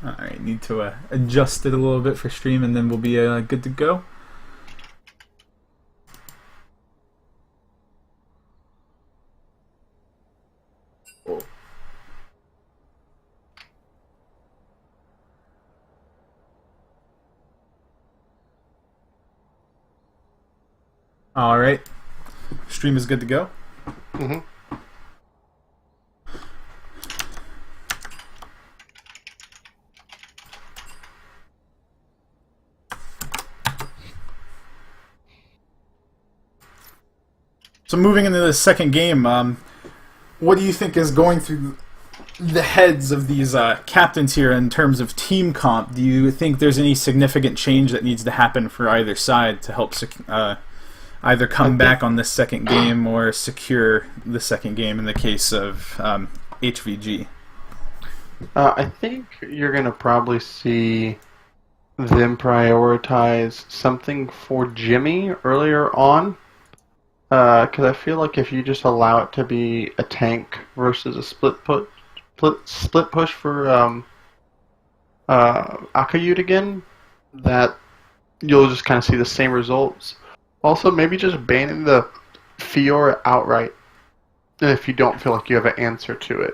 Alright, need to adjust it a little bit for stream and then we'll be good to go. Alright, stream is good to go. Mm-hmm. So moving into the second game, what do you think is going through the heads of these captains here in terms of team comp? Do you think there's any significant change that needs to happen for either side to help either come back on this second game or secure the second game in the case of HVG? I think you're going to probably see them prioritize something for Jimmy earlier on. Because I feel like if you just allow it to be a tank versus a split push for Akayut again, that you'll just kind of see the same results. Also, maybe just banning the Fiora outright if you don't feel like you have an answer to it.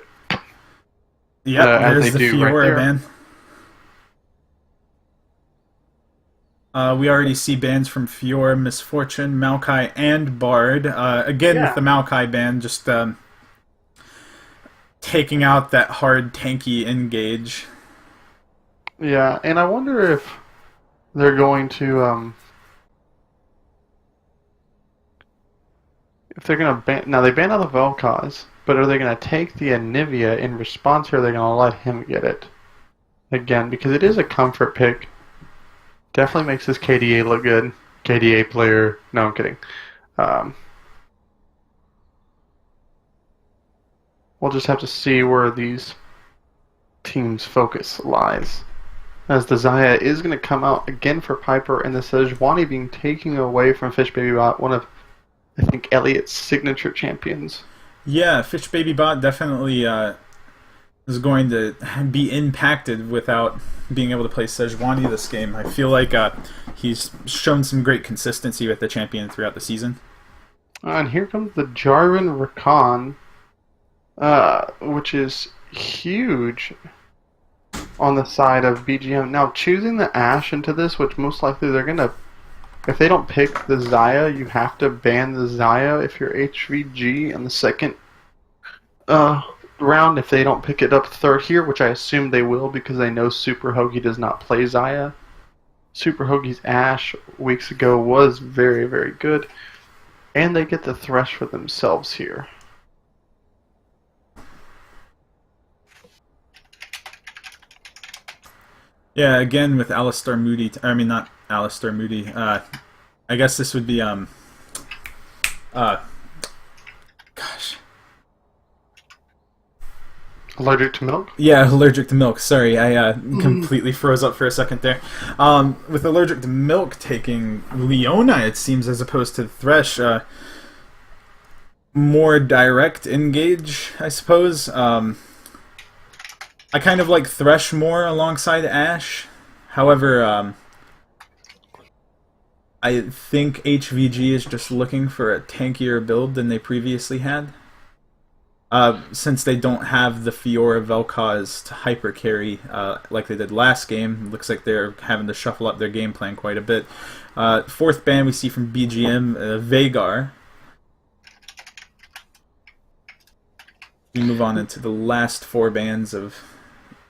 Yeah, there's the Fiora ban. We already see bans from Fiora, Misfortune, Maokai, and Bard. Again, with the Maokai ban, just taking out that hard tanky engage. Yeah, and I wonder if they're going to if they're going to ban. Now they banned out the Vel'Koz, but are they going to take the Anivia in response, or are they going to let him get it again? Because it is a comfort pick. Definitely makes this KDA look good. KDA player. No, I'm kidding. We'll just have to see where these teams' focus lies. As the Xayah is going to come out again for Piper, and the Sejuani being taken away from Fish Baby Bot, one of, I think, Elliot's signature champions. Yeah, Fish Baby Bot definitely is going to be impacted without being able to play Sejuani this game. I feel like he's shown some great consistency with the champion throughout the season. And here comes the Jarvan Rakan, which is huge on the side of BGM. Now, choosing the Ashe into this, which most likely they're going to... If they don't pick the Xayah, you have to ban the Xayah if you're HVG in the second round. If they don't pick it up third here, which I assume they will because they know Super Hoagie does not play Xayah. Super Hoagie's Ashe weeks ago was very, very good. And they get the Thresh for themselves here. Yeah, again with Alistar Moody. I mean, not Alistar Moody. I guess this would be gosh. Allergic to milk? Yeah, allergic to milk. Sorry, I completely froze up for a second there. With allergic to milk taking Leona, it seems, as opposed to Thresh, more direct engage, I suppose. I kind of like Thresh more alongside Ashe. However, I think HVG is just looking for a tankier build than they previously had. Since they don't have the Fiora Vel'Koz to hyper carry like they did last game, it looks like they're having to shuffle up their game plan quite a bit. Fourth ban we see from BGM, Veigar. We move on into the last four bans of...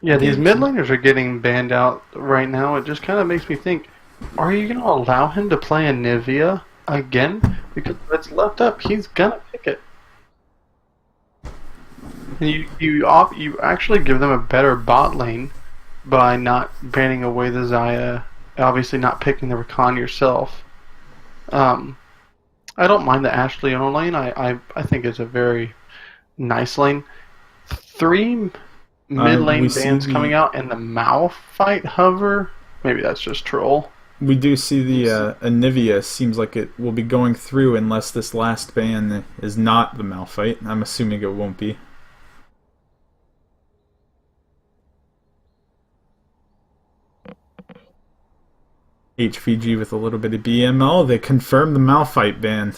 Yeah, these mid laners are getting banned out right now. It just kind of makes me think, are you going to allow him to play Anivia again? Because if it's left up, he's going to pick it. And you actually give them a better bot lane by not banning away the Xayah, obviously not picking the Rakan yourself. I don't mind the Ashe Leona lane. I think it's a very nice lane. 3 mid lane bans coming out, and the Mao fight hover. Maybe that's just troll. We do see the Anivia seems like it will be going through unless this last ban is not the Mao fight. I'm assuming it won't be. HVG with a little bit of BML. They confirmed the Malphite ban,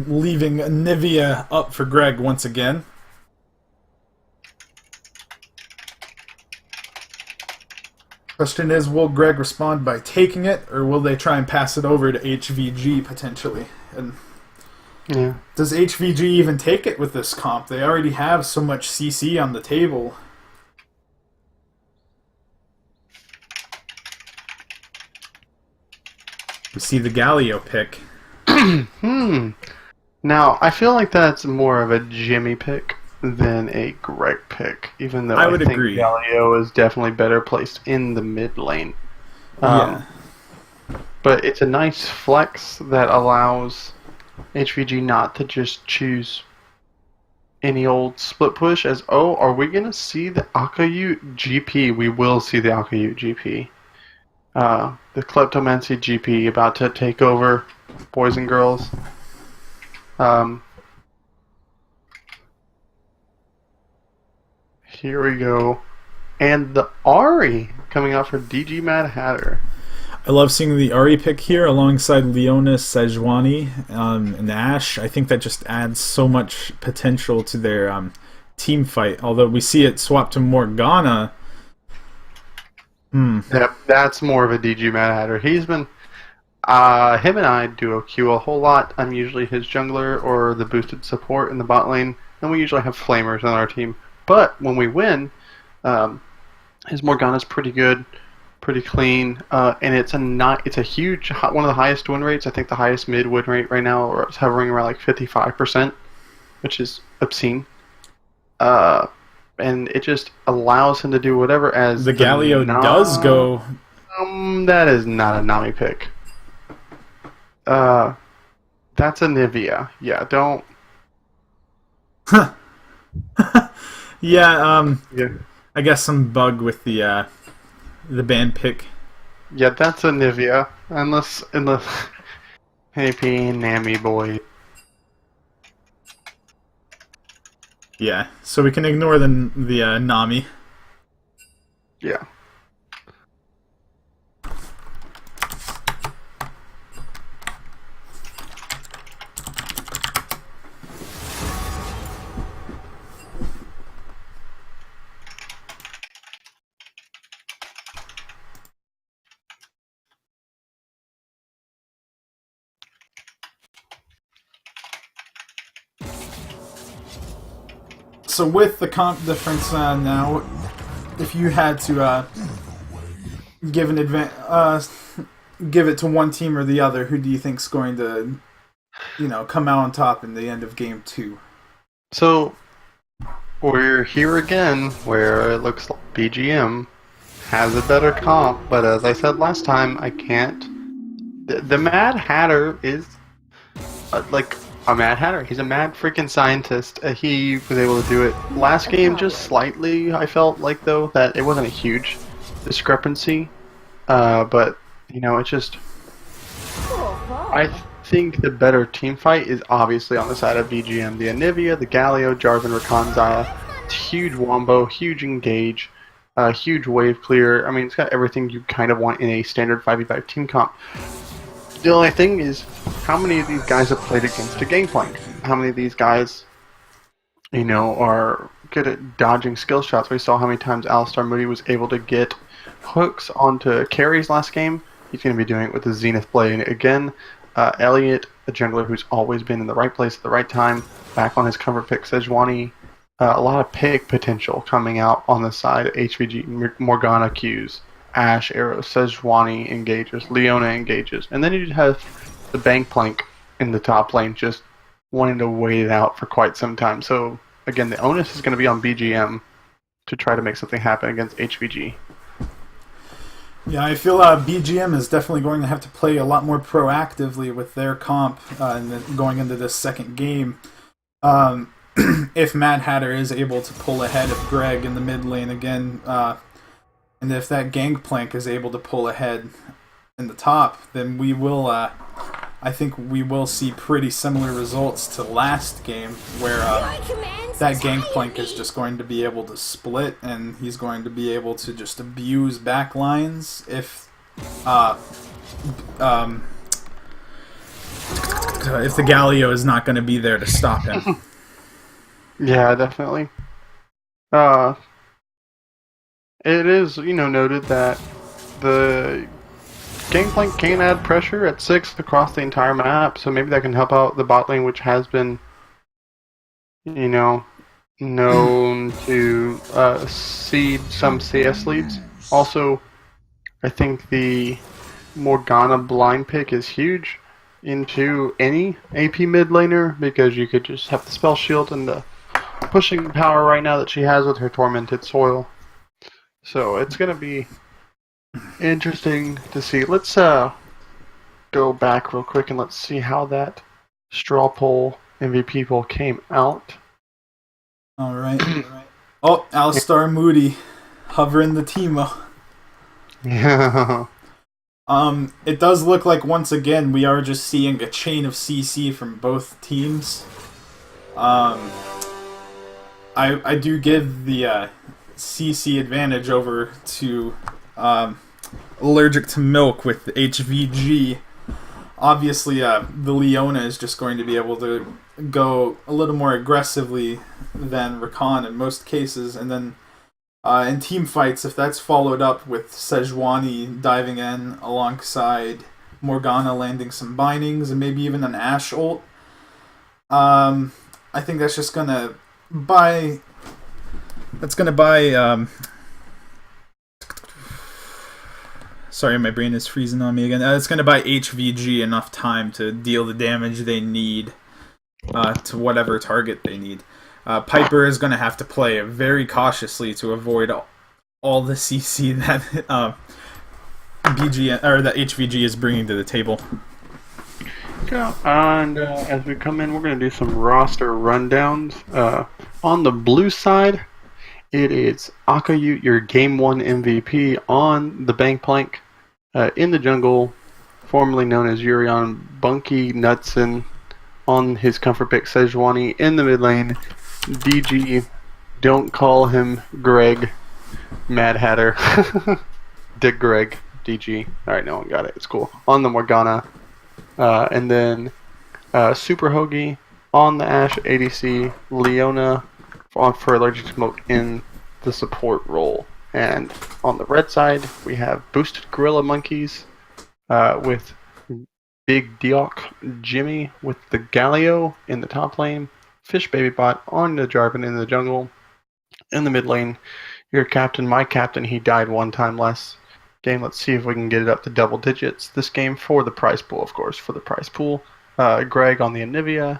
leaving Nivea up for Greg once again. Question is, will Greg respond by taking it, or will they try and pass it over to HVG potentially? And Yeah. does HVG even take it with this comp? They already have so much CC on the table. We see the Galio pick. Now, I feel like that's more of a Jimmy pick than a Greg pick, even though I would think agree. Galio is definitely better placed in the mid lane. Yeah. But it's a nice flex that allows HVG not to just choose any old split push as, oh, are we going to see the Akayu GP? We will see the Akayu GP. The Kleptomancy GP about to take over, boys and girls. Here we go. And the Ari coming out for DG Mad Hatter. I love seeing the Ari pick here alongside Leonis, Sejuani, and Ash. I think that just adds so much potential to their team fight. Although we see it swap to Morgana. Yep, that's more of a DG Mad Hatter. He's been... him and I duo queue a whole lot. I'm usually his jungler or the boosted support in the bot lane. And we usually have flamers on our team. But when we win, his Morgana's pretty good. Pretty clean, and it's a huge, one of the highest win rates. I think the highest mid win rate right now, or it's hovering around like 55%, which is obscene. And it just allows him to do whatever. As The Galio does go. That is not a Nami pick. That's a Nivea. Yeah, don't. Yeah. Yeah. I guess some bug with the band pick. Yeah, that's a Nivea. Unless AP Nami boy. Yeah, so we can ignore the Nami. Yeah. So with the comp difference now, if you had to give it to one team or the other, who do you think's going to, come out on top in the end of game 2? So we're here again, where it looks like BGM has a better comp, but as I said last time, I can't. The Mad Hatter is like a Mad Hatter. He's a mad freaking scientist. He was able to do it last game just slightly. I felt like though that it wasn't a huge discrepancy, but it's just. I think the better team fight is obviously on the side of BGM. The Anivia, the Galio, Jarvan, Rakan, Xayah. It's huge wombo, huge engage, huge wave clear. I mean, it's got everything you kind of want in a standard 5v5 team comp. The only thing is, how many of these guys have played against a Gangplank? How many of these guys, are good at dodging skill shots? We saw how many times Alistar Moody was able to get hooks onto carries last game. He's going to be doing it with the Zenith Blade again. Elliot, a jungler who's always been in the right place at the right time, back on his comfort pick. Sejuani, a lot of pick potential coming out on the side of HVG. Morgana Qs, Ashe arrows, Sejuani engages, Leona engages, and then you have the Gangplank in the top lane just wanting to wait it out for quite some time. So again, the onus is going to be on BGM to try to make something happen against HVG. Yeah, I feel BGM is definitely going to have to play a lot more proactively with their comp going into this second game. If Mad Hatter is able to pull ahead of Greg in the mid lane again, and if that Gangplank is able to pull ahead in the top, then we will. I think we will see pretty similar results to last game, where that Gangplank is just going to be able to split, and he's going to be able to just abuse back lines if if the Galio is not going to be there to stop him. Yeah, definitely. Uh, it is, noted that the Gangplank can add pressure at 6 across the entire map, so maybe that can help out the bot lane, which has been, you know, known to seed some CS leads. Also, I think the Morgana blind pick is huge into any AP mid laner because you could just have the spell shield and the pushing power right now that she has with her Tormented Soil. So it's going to be interesting to see. Let's go back real quick and let's see how that straw poll MVP poll came out. All right. Oh, Alistar Moody hovering the Teemo. Yeah. It does look like once again we are just seeing a chain of CC from both teams. I do give the CC advantage over to Allergic to Milk with HVG. Obviously, the Leona is just going to be able to go a little more aggressively than Rakan in most cases, and then in team fights, if that's followed up with Sejuani diving in alongside Morgana landing some bindings and maybe even an Ashe ult, I think that's just gonna buy. That's gonna buy. Sorry, my brain is freezing on me again. It's gonna buy HVG enough time to deal the damage they need to whatever target they need. Piper is going to have to play very cautiously to avoid all the CC that BGM or that HVG is bringing to the table. Yeah, and as we come in, we're going to do some roster rundowns. On the blue side, it is Akayut, your Game 1 MVP on the Gangplank. In the jungle, formerly known as Urion Bunky Knudsen on his comfort pick Sejuani. In the mid lane, DG, don't call him Greg, Mad Hatter. Dick Greg, DG. Alright, no one got it. It's cool. On the Morgana. And then Super Hoagie on the Ashe ADC. Leona for Allergic to Smoke in the support role. And on the red side, we have Boosted Gorilla Monkeys with Big Deok Jimmy with the Galio in the top lane. Fish Baby Bot on the Jarvan in the jungle. In the mid lane, your captain, my captain, he died one time last game. Let's see if we can get it up to double digits this game for the prize pool, of course, for the prize pool. Greg on the Anivia.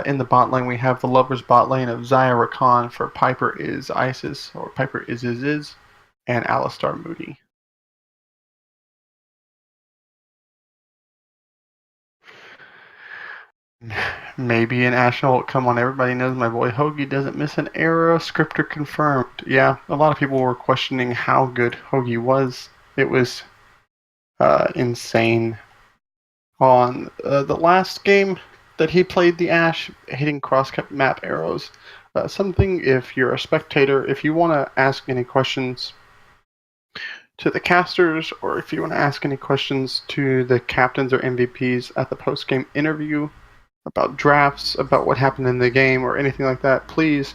In the bot lane, we have the Lovers bot lane of Xayah Rakan for Piper is Isis, or Piper is, and Alistar Moody. Maybe an Ashe ult. Come on, everybody knows my boy Hoagie doesn't miss an arrow. Scripter confirmed. Yeah, a lot of people were questioning how good Hoagie was. It was insane. On the last game that he played the Ashe, hitting cross-map arrows. Something, if you're a spectator, if you want to ask any questions to the casters, or if you want to ask any questions to the captains or MVPs at the post-game interview, about drafts, about what happened in the game, or anything like that, please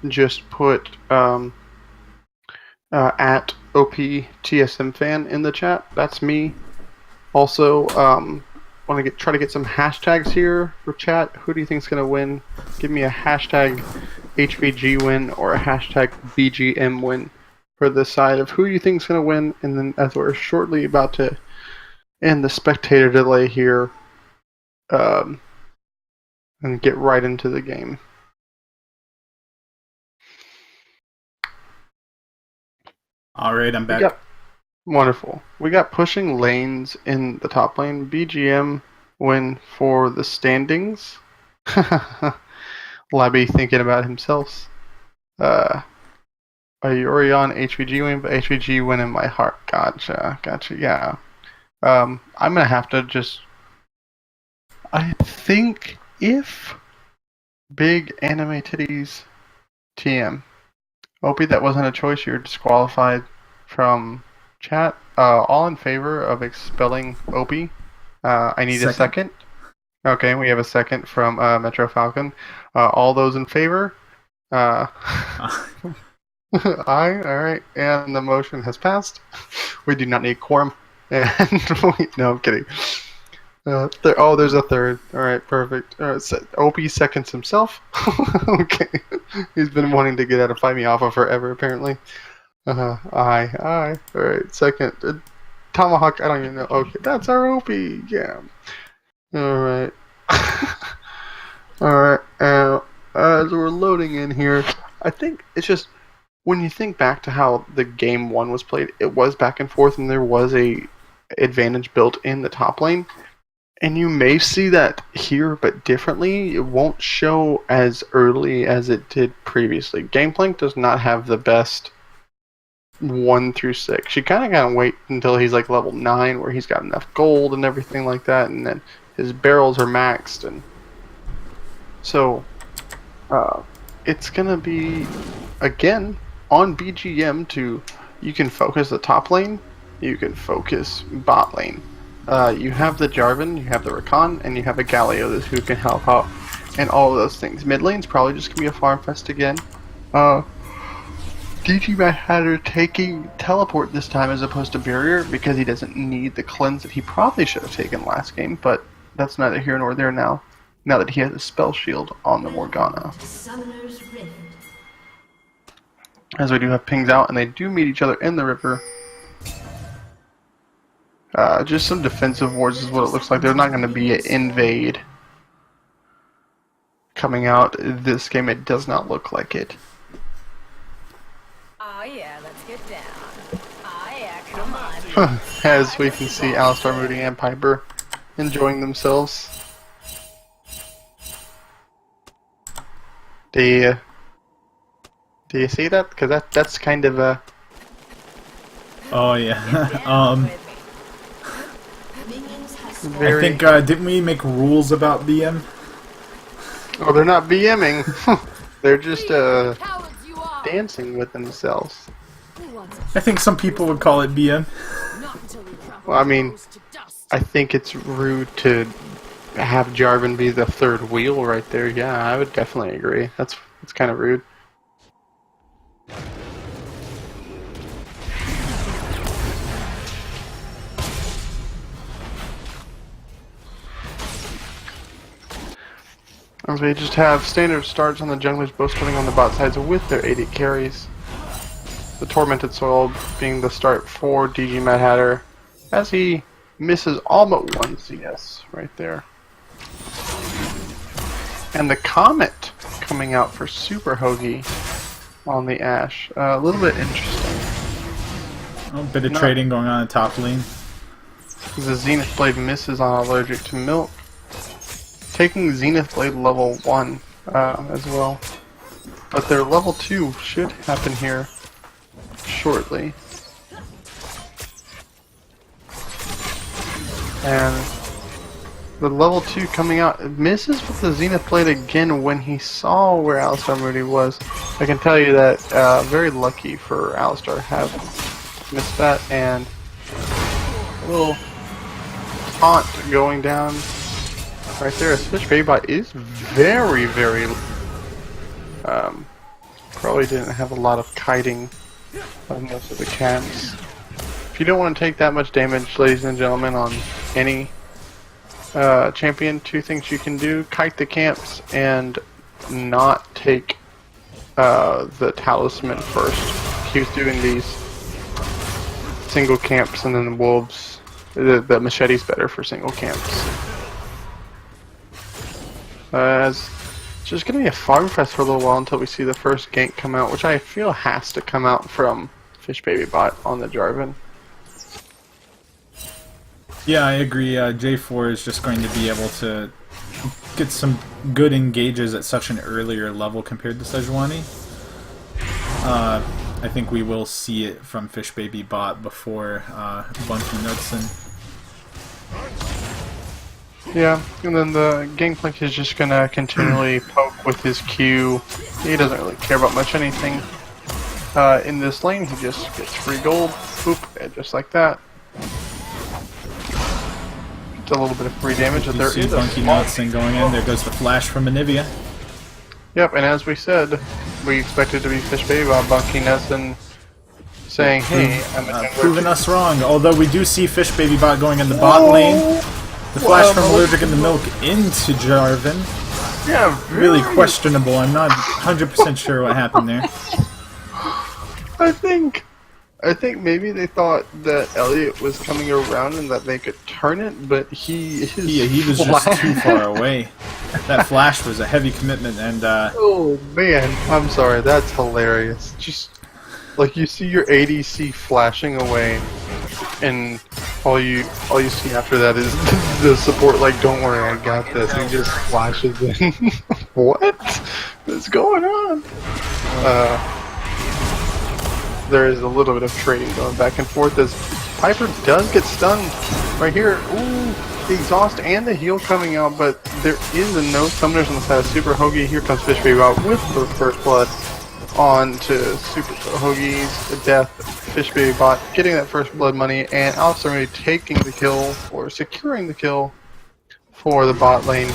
just put at OPTSM fan in the chat. That's me. Also, want to try to get some hashtags here for chat. Who do you think is going to win? Give me a hashtag HVG win or a hashtag BGM win for the side of who you think is going to win. And then, as we're shortly about to end the spectator delay here, and get right into the game. All right, I'm back. Wonderful. We got pushing lanes in the top lane. BGM win for the standings. Labby thinking about himself. Orion HVG win, but HVG win in my heart. Gotcha. Yeah. I'm gonna have to just. I think if Big Anime Titties TM. Opie, that wasn't a choice. You're disqualified from chat. all in favor of expelling Opie? I need a second. Okay, we have a second from Metro Falcon. All those in favor? Aye, alright, and the motion has passed. We do not need quorum. And no, I'm kidding. There's a third. Alright, perfect. Opie seconds himself. Okay. He's been wanting to get out of Fight Me Alpha forever, apparently. Aye. Alright, second. Tomahawk, I don't even know. Okay, that's our Opie. Yeah. Alright. Alright, as we're loading in here, I think it's just, when you think back to how the game 1 was played, it was back and forth and there was a advantage built in the top lane. And you may see that here, but differently. It won't show as early as it did previously. Gangplank does not have the best 1 through 6. You kind of gotta wait until he's like level 9, where he's got enough gold and everything like that, and then his barrels are maxed, and so it's gonna be again on BGM to, you can focus the top lane, you can focus bot lane. You have the Jarvan, you have the Rakan, and you have a Galio who can help out, and all of those things. Mid lane's probably just gonna be a farm fest again. DG Mad Hatter taking teleport this time as opposed to barrier because he doesn't need the cleanse that he probably should have taken last game, but that's neither here nor there now that he has a spell shield on the Morgana. As we do have pings out, and they do meet each other in the river. Just some defensive wars is what it looks like. There's not going to be an invade coming out this game. It does not look like it. Oh yeah, let's get down. Oh yeah, come on. As we can see, Alistar, Moody, and Piper enjoying themselves. Do you see that? Because that's kind of a... Oh yeah. Very... I think didn't we make rules about BM? Oh, they're not BMing. They're just dancing with themselves. I think some people would call it BM. Well, I mean, I think it's rude to have Jarvan be the third wheel right there. Yeah, I would definitely agree. That's kind of rude. As we just have standard starts on the junglers both starting on the bot sides with their 80 carries. The Tormented Soil being the start for DG Mad Hatter as he misses all but 1 CS right there. And the Comet coming out for Super Hoagie on the Ashe. A little bit interesting. A bit of trading going on in the top lane. The Zenith Blade misses on Allergic to Milk. Taking Zenith Blade level 1 as well. But their level 2 should happen here shortly. And the level 2 coming out misses with the Zenith Blade again when he saw where Alistar Moody was. I can tell you that very lucky for Alistar to have missed that, and a little taunt going down right there. Switch Babybot is very, very probably didn't have a lot of kiting on most of the camps. If you don't want to take that much damage, ladies and gentlemen, on any champion, 2 things you can do: kite the camps and not take the talisman first. Keep doing these single camps, and then the wolves. The machete's better for single camps. As it's just gonna be a farm fest for a little while until we see the first gank come out, which I feel has to come out from Fish Baby Bot on the Jarvan. Yeah, I agree. J4 is just going to be able to get some good engages at such an earlier level compared to Sejuani. I think we will see it from Fish Baby Bot before Bunky Knudsen. Yeah, and then the Gangplank is just gonna continually poke with his Q. He doesn't really care about much anything. In this lane, he just gets free gold, boop, just like that. a little bit of free damage, but You there see is a Funky small... Nelson going in. There goes the flash from Anivia. Yep, and as we said, we expected to be Fish Baby Bob, Bunky Nelson saying, hey, I'm a Proving us wrong. Although we do see Fish Baby Bot going in the bot lane. The flash from Allergic in the Milk into Jarvan. Yeah, Really questionable. I'm not 100% sure what happened there. I think maybe they thought that Elliot was coming around and that they could turn it, but he was just too far away. That flash was a heavy commitment, and oh man, I'm sorry, that's hilarious. Just like you see your ADC flashing away, and all you see after that is the support like, don't worry, I got this. He just flashes in. What is going on? There is a little bit of trading going back and forth as Piper does get stunned right here. Ooh, the exhaust and the heal coming out, but there is a no summoners on the side of Super Hoagie. Here comes Fish Baby out with the first blood on to Super Hoagie's death. Fish Baby Bot getting that first blood money, and Alcimari taking the kill, or securing the kill for the bot lane,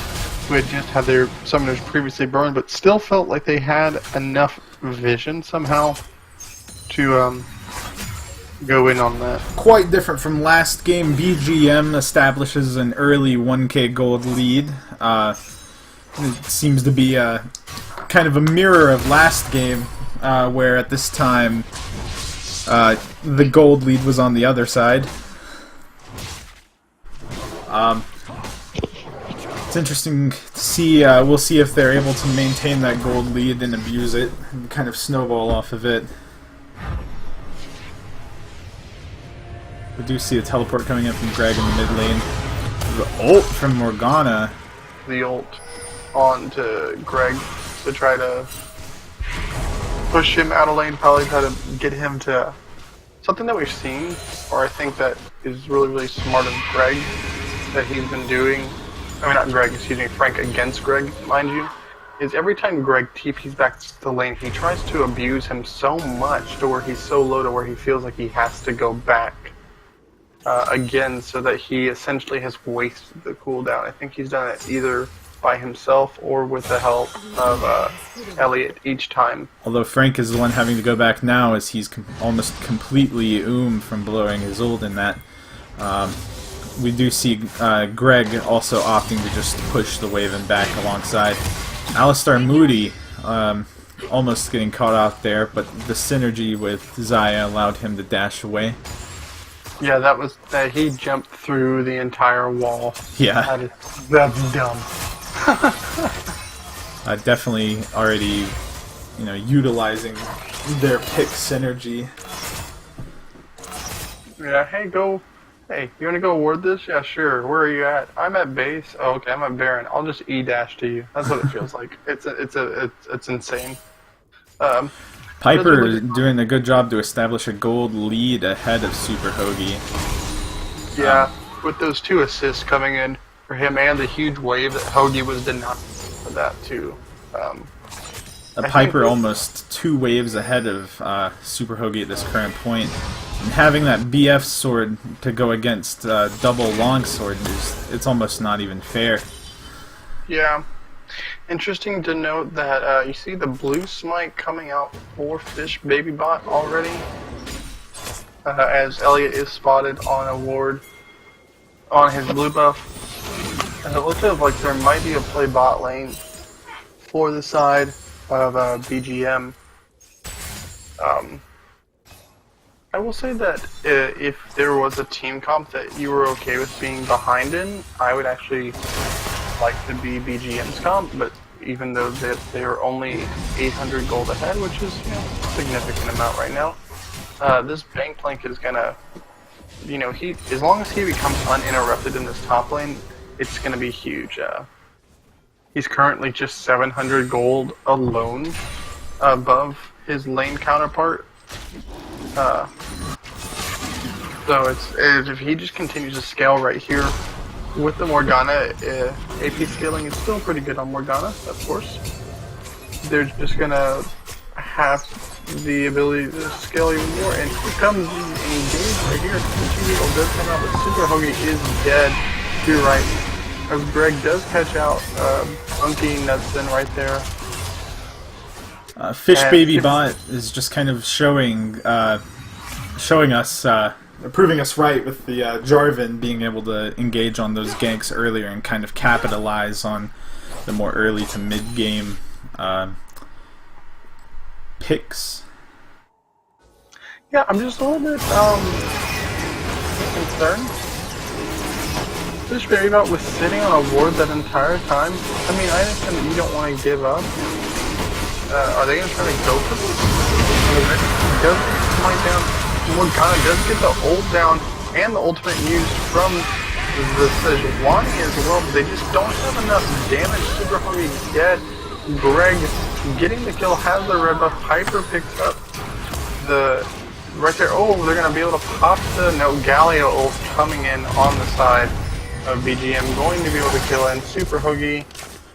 who had just had their summoners previously burned, but still felt like they had enough vision somehow to go in on that. Quite different from last game. BGM establishes an early 1k gold lead. It seems to be kind of a mirror of last game, where at this time the gold lead was on the other side. It's interesting to see. We'll see if they're able to maintain that gold lead and abuse it and kind of snowball off of it. We do see a teleport coming in from Greg in the mid lane. The ult from Morgana. The ult on to Greg to try to push him out of lane, probably try to get him to something that we've seen, or I think that is really, really smart of Greg that he's been doing. I mean, not Greg, excuse me, Frank against Greg, mind you, is every time Greg TP's back to the lane, he tries to abuse him so much to where he's so low to where he feels like he has to go back again, so that he essentially has wasted the cooldown. I think he's done it either by himself or with the help of Elliot each time. Although Frank is the one having to go back now, as he's almost completely from blowing his ult in that. We do see Greg also opting to just push the Waven back alongside. Alistar Moody almost getting caught out there, but the synergy with Xayah allowed him to dash away. Yeah, that was that. He jumped through the entire wall. Yeah, that's dumb. Definitely already, utilizing their pick synergy. Yeah, hey, you wanna go ward this? Yeah, sure. Where are you at? I'm at base. Oh, okay, I'm at Baron. I'll just E-dash to you. That's what it feels like. It's insane. Piper doing a good job to establish a gold lead ahead of Super Hoagie. Yeah, with those 2 assists coming in for him and the huge wave that Hoagie was denied for that too. Piper almost 2 waves ahead of Super Hoagie at this current point. And having that BF sword to go against double longsword, it's almost not even fair. Yeah. Interesting to note that you see the blue smite coming out for Fish Baby Bot already, as Elliot is spotted on a ward on his blue buff. And it looks like there might be a play bot lane for the side of BGM. I will say that if there was a team comp that you were okay with being behind in, I would actually like to be BGM's comp, but even though they are only 800 gold ahead, which is a significant amount right now, this Gangplank is gonna, as long as he becomes uninterrupted in this top lane, it's gonna be huge. He's currently just 700 gold alone above his lane counterpart. So if he just continues to scale right here with the Morgana, AP scaling is still pretty good on Morgana, of course. They're just gonna have the ability to scale even more, and here comes the engage right here. The 2 does come out, but Super Hoagie is dead. You're right. Greg does catch out Funky Nutson right there. Fish Baby Bot is just kind of showing us, proving us right with the Jarvan being able to engage on those ganks earlier and kind of capitalize on the more early to mid game picks. Yeah, I'm just a little bit concerned. Fish Baby Bot was sitting on a ward that entire time. I mean, I understand that you don't want to give up. Are they going to try to go for this? Does point down. Morgana does get the ult down and the ultimate used from the Sejuani as well, but they just don't have enough damage. Super Hungry dead. Greg getting the kill, has the red buff. Piper picks up the right there. Oh, they're going to be able to pop the Galio ult coming in on the side of BGM. Going to be able to kill, and Super Huggy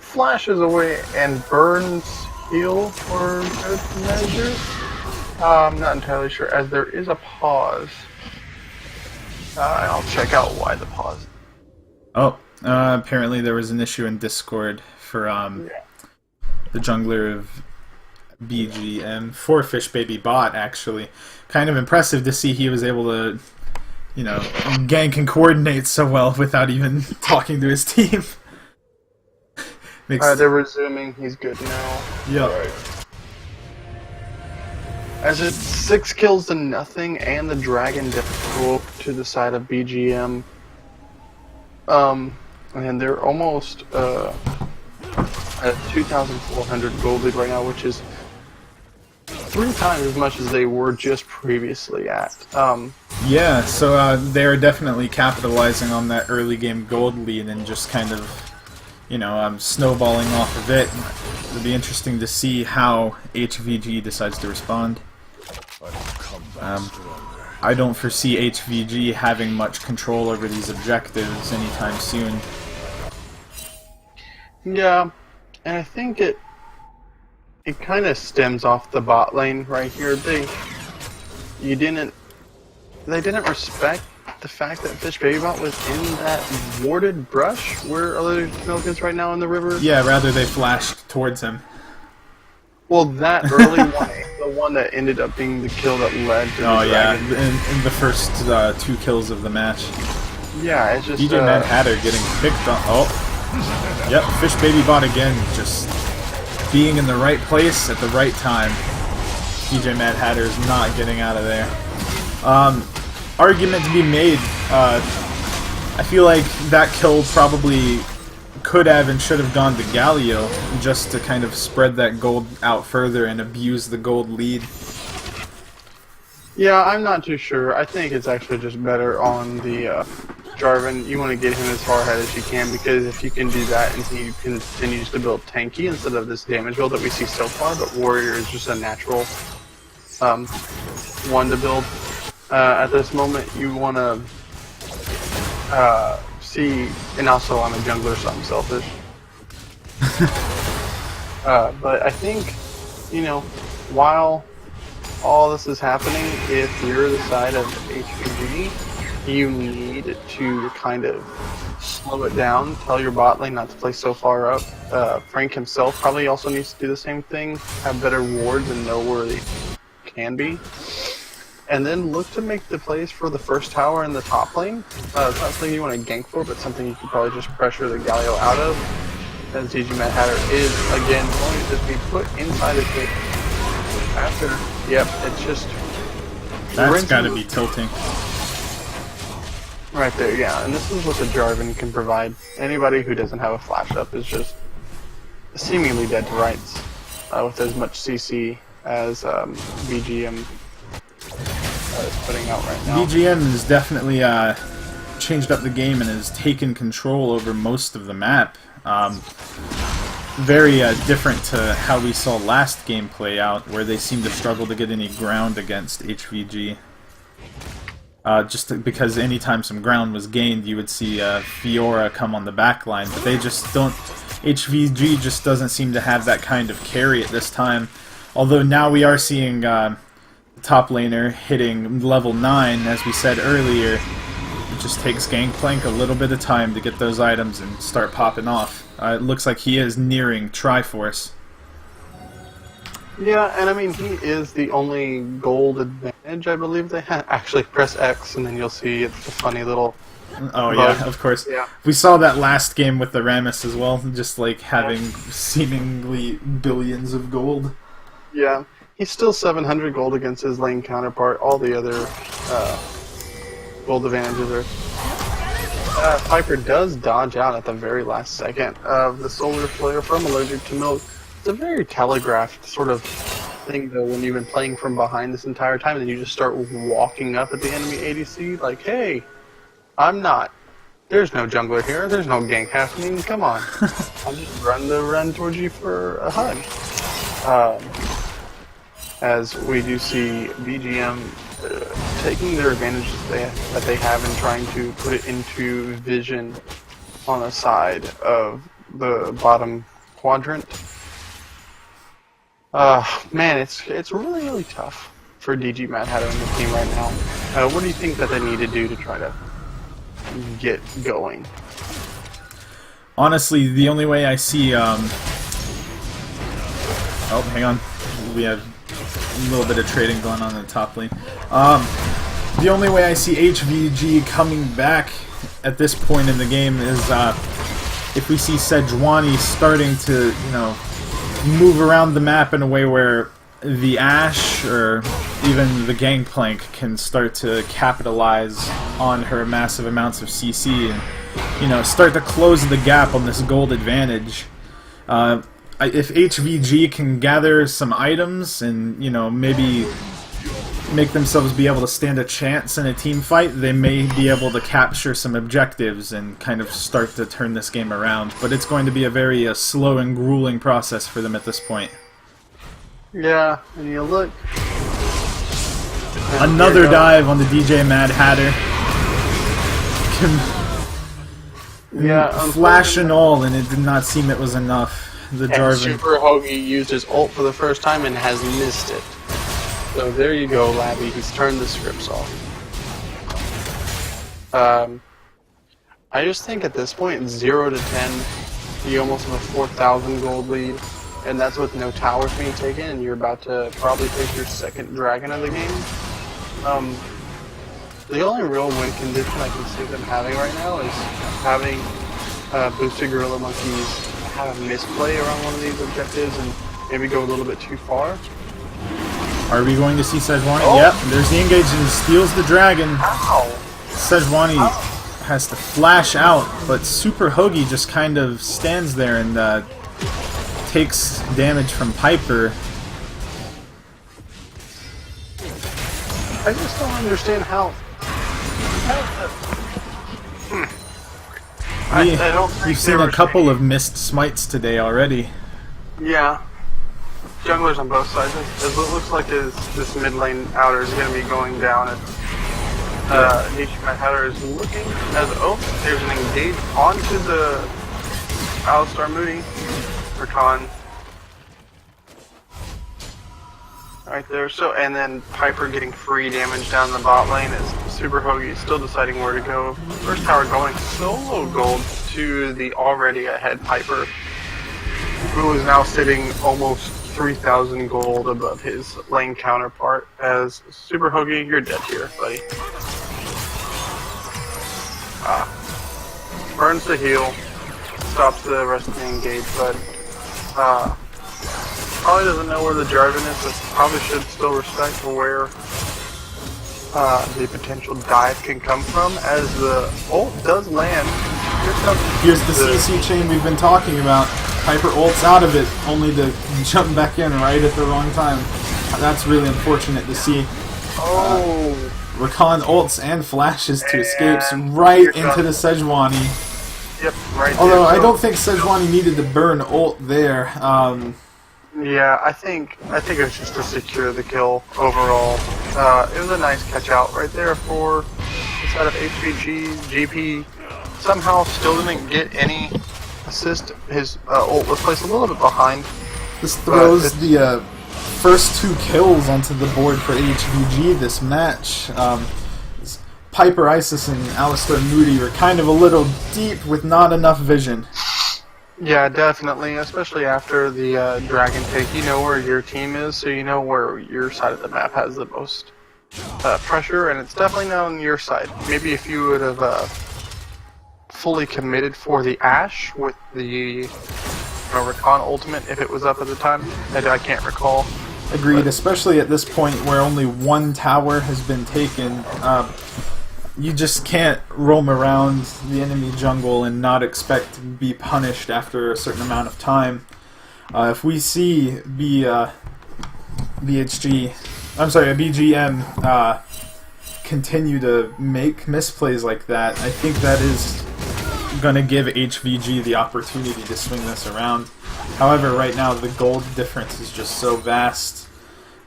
flashes away and burns heal for good measure. I'm not entirely sure, as there is a pause. I'll check out why the pause. Oh, apparently there was an issue in Discord for the jungler of BGM for Fish Baby Bot, actually. Kind of impressive to see he was able to, you know, gank and coordinate so well without even talking to his team. They're resuming. He's good now. Yep. Right. As it's 6 kills to nothing, and the dragon difficult to the side of BGM. And they're almost at 2,400 gold lead right now, which is 3 times as much as they were just previously at. Yeah, so they're definitely capitalizing on that early game gold lead and just kind of, you know, snowballing off of it. It'll be interesting to see how HVG decides to respond. I don't foresee HVG having much control over these objectives anytime soon. Yeah, and I think it kind of stems off the bot lane right here. They didn't respect the fact that Fish Baby Bot was in that warded brush where other Milk is right now in the river. Yeah, rather they flashed towards him. Well, that early one, the one that ended up being the kill that led to the dragon. in the first 2 kills of the match. Yeah, it's just... BGM Mad Hatter getting picked on. Oh. Yep, Fish Baby Bot again, just being in the right place at the right time. BGM Mad Hatter is not getting out of there. Argument to be made. I feel like that kill probably could have and should have gone to Galio, just to kind of spread that gold out further and abuse the gold lead. Yeah, I'm not too sure. I think it's actually just better on the Jarvan. You want to get him as far ahead as you can, because if you can do that and he continues to build tanky instead of this damage build that we see so far, but Warrior is just a natural one to build. At this moment, you want to see, and also I'm a jungler, so I'm selfish. But I think, you know, while all this is happening, if you're the side of HVG, you need to kind of slow it down, tell your bot lane not to play so far up. Frank himself probably also needs to do the same thing, have better wards and know where they can be. And then look to make the plays for the first tower in the top lane. It's not something you want to gank for, but something you can probably just pressure the Galio out of. As DG Mad Hatter is, again, going to just be put inside of it. After, yep, it's just... That's gotta be tilting. Right there, yeah, and this is what the Jarvan can provide. Anybody who doesn't have a flash up is just seemingly dead to rights with as much CC as BGM is putting out right now. BGM has definitely changed up the game and has taken control over most of the map. Very different to how we saw last game play out, where they seemed to struggle to get any ground against HVG. Just because anytime some ground was gained, you would see Fiora come on the back line, but they just don't... HVG just doesn't seem to have that kind of carry at this time. Although now we are seeing the top laner hitting level 9, as we said earlier. just takes Gangplank a little bit of time to get those items and start popping off. It looks like he is nearing Triforce. Yeah, and I mean, he is the only gold advantage I believe they have. Actually, press X and then you'll see it's a funny little... Oh yeah, of course. Yeah. We saw that last game with the Rammus as well, just like having seemingly billions of gold. Yeah, he's still 700 gold against his lane counterpart. All the other gold advantages are... Piper does dodge out at the very last second of the Solar Flare from Allergic to Milk. It's a very telegraphed sort of thing, though, when you've been playing from behind this entire time and then you just start walking up at the enemy ADC, like, hey, I'm not. There's no jungler here. There's no gank happening. Come on. I'll just run towards you for a hug. As we do see BGM taking their advantages that they have and trying to put it into vision on the side of the bottom quadrant. Man, it's really, really tough for DG Mad Hatter and the team right now. What do you think that they need to do to try to get going? Honestly, the only way I see... Oh, hang on. We have a little bit of trading going on in the top lane. The only way I see HVG coming back at this point in the game is if we see Sejuani starting to, you know, move around the map in a way where the Ashe or even the Gangplank can start to capitalize on her massive amounts of CC and, you know, start to close the gap on this gold advantage. If HVG can gather some items and, you know, maybe make themselves be able to stand a chance in a team fight, they may be able to capture some objectives and kind of start to turn this game around. But it's going to be a very slow and grueling process for them at this point. Yeah, and you look... Another dive on the DJ Mad Hatter. Yeah, Flash and all, and it did not seem it was enough. The Jarvan. Super Hoagie used his ult for the first time and has missed it. So there you go, Labby. He's turned the scripts off. I just think at this point, 0 to 10, you almost have a 4,000 gold lead, and that's with no towers being taken, and you're about to probably take your second dragon of the game. The only real win condition I can see them having right now is having boosted Gorilla Monkeys have a misplay around one of these objectives and maybe go a little bit too far. Are we going to see Sejuani? Oh. Yep, there's the engage and he steals the dragon. Ow! Sejuani has to flash out, but Super Hoagie just kind of stands there and takes damage from Piper. I just don't understand how... I don't think We've seen a couple of missed smites today already. Yeah. Junglers on both sides. It looks like this mid lane outer is going to be going down. Nishi Hatter is looking as there's an engage onto the Alistar Moody for Khan. Right there. So, and then Piper getting free damage down the bot lane as Super Hoagie is still deciding where to go. First tower going solo gold to the already ahead Piper, who is now sitting almost 3,000 gold above his lane counterpart. As Super Hoagie, you're dead here, buddy. Burns the heal, stops the rest of the engage, but probably doesn't know where the Jarvan is, but probably should still respect where the potential dive can come from, as the ult does land. Here's the CC chain we've been talking about. Piper ults out of it, only to jump back in right at the wrong time. That's really unfortunate to see. Rakan ults and flashes to escapes right into the Sejuani. Yep, right there. Although I don't think Sejuani needed to burn ult there. Yeah, I think it was just to secure the kill overall. It was a nice catch out right there for the side of HVG. GP somehow still didn't get any assist. His ult was placed a little bit behind. This throws the first 2 kills onto the board for HVG this match. Piper Isis and Alistair Moody were kind of a little deep with not enough vision. Yeah, definitely, especially after the Dragon take. You know where your team is, so you know where your side of the map has the most pressure, and it's definitely not on your side. Maybe if you would have fully committed for the Ashe with the Recon ultimate, if it was up at the time, I can't recall. Agreed, especially at this point where only one tower has been taken. You just can't roam around the enemy jungle and not expect to be punished after a certain amount of time. If we see BGM continue to make misplays like that, I think that is going to give HVG the opportunity to swing this around. However, right now the gold difference is just so vast.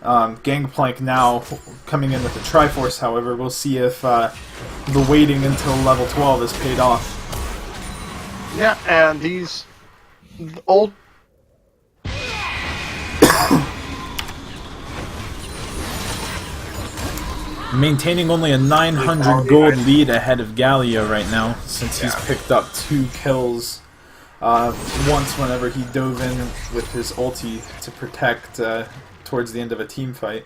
Gangplank now coming in with the Triforce, however, we'll see if the waiting until level 12 has paid off. Yeah, and these old... Maintaining only a 900 gold lead ahead of Gallia right now, since he's picked up 2 kills once whenever he dove in with his ulti to protect towards the end of a team fight.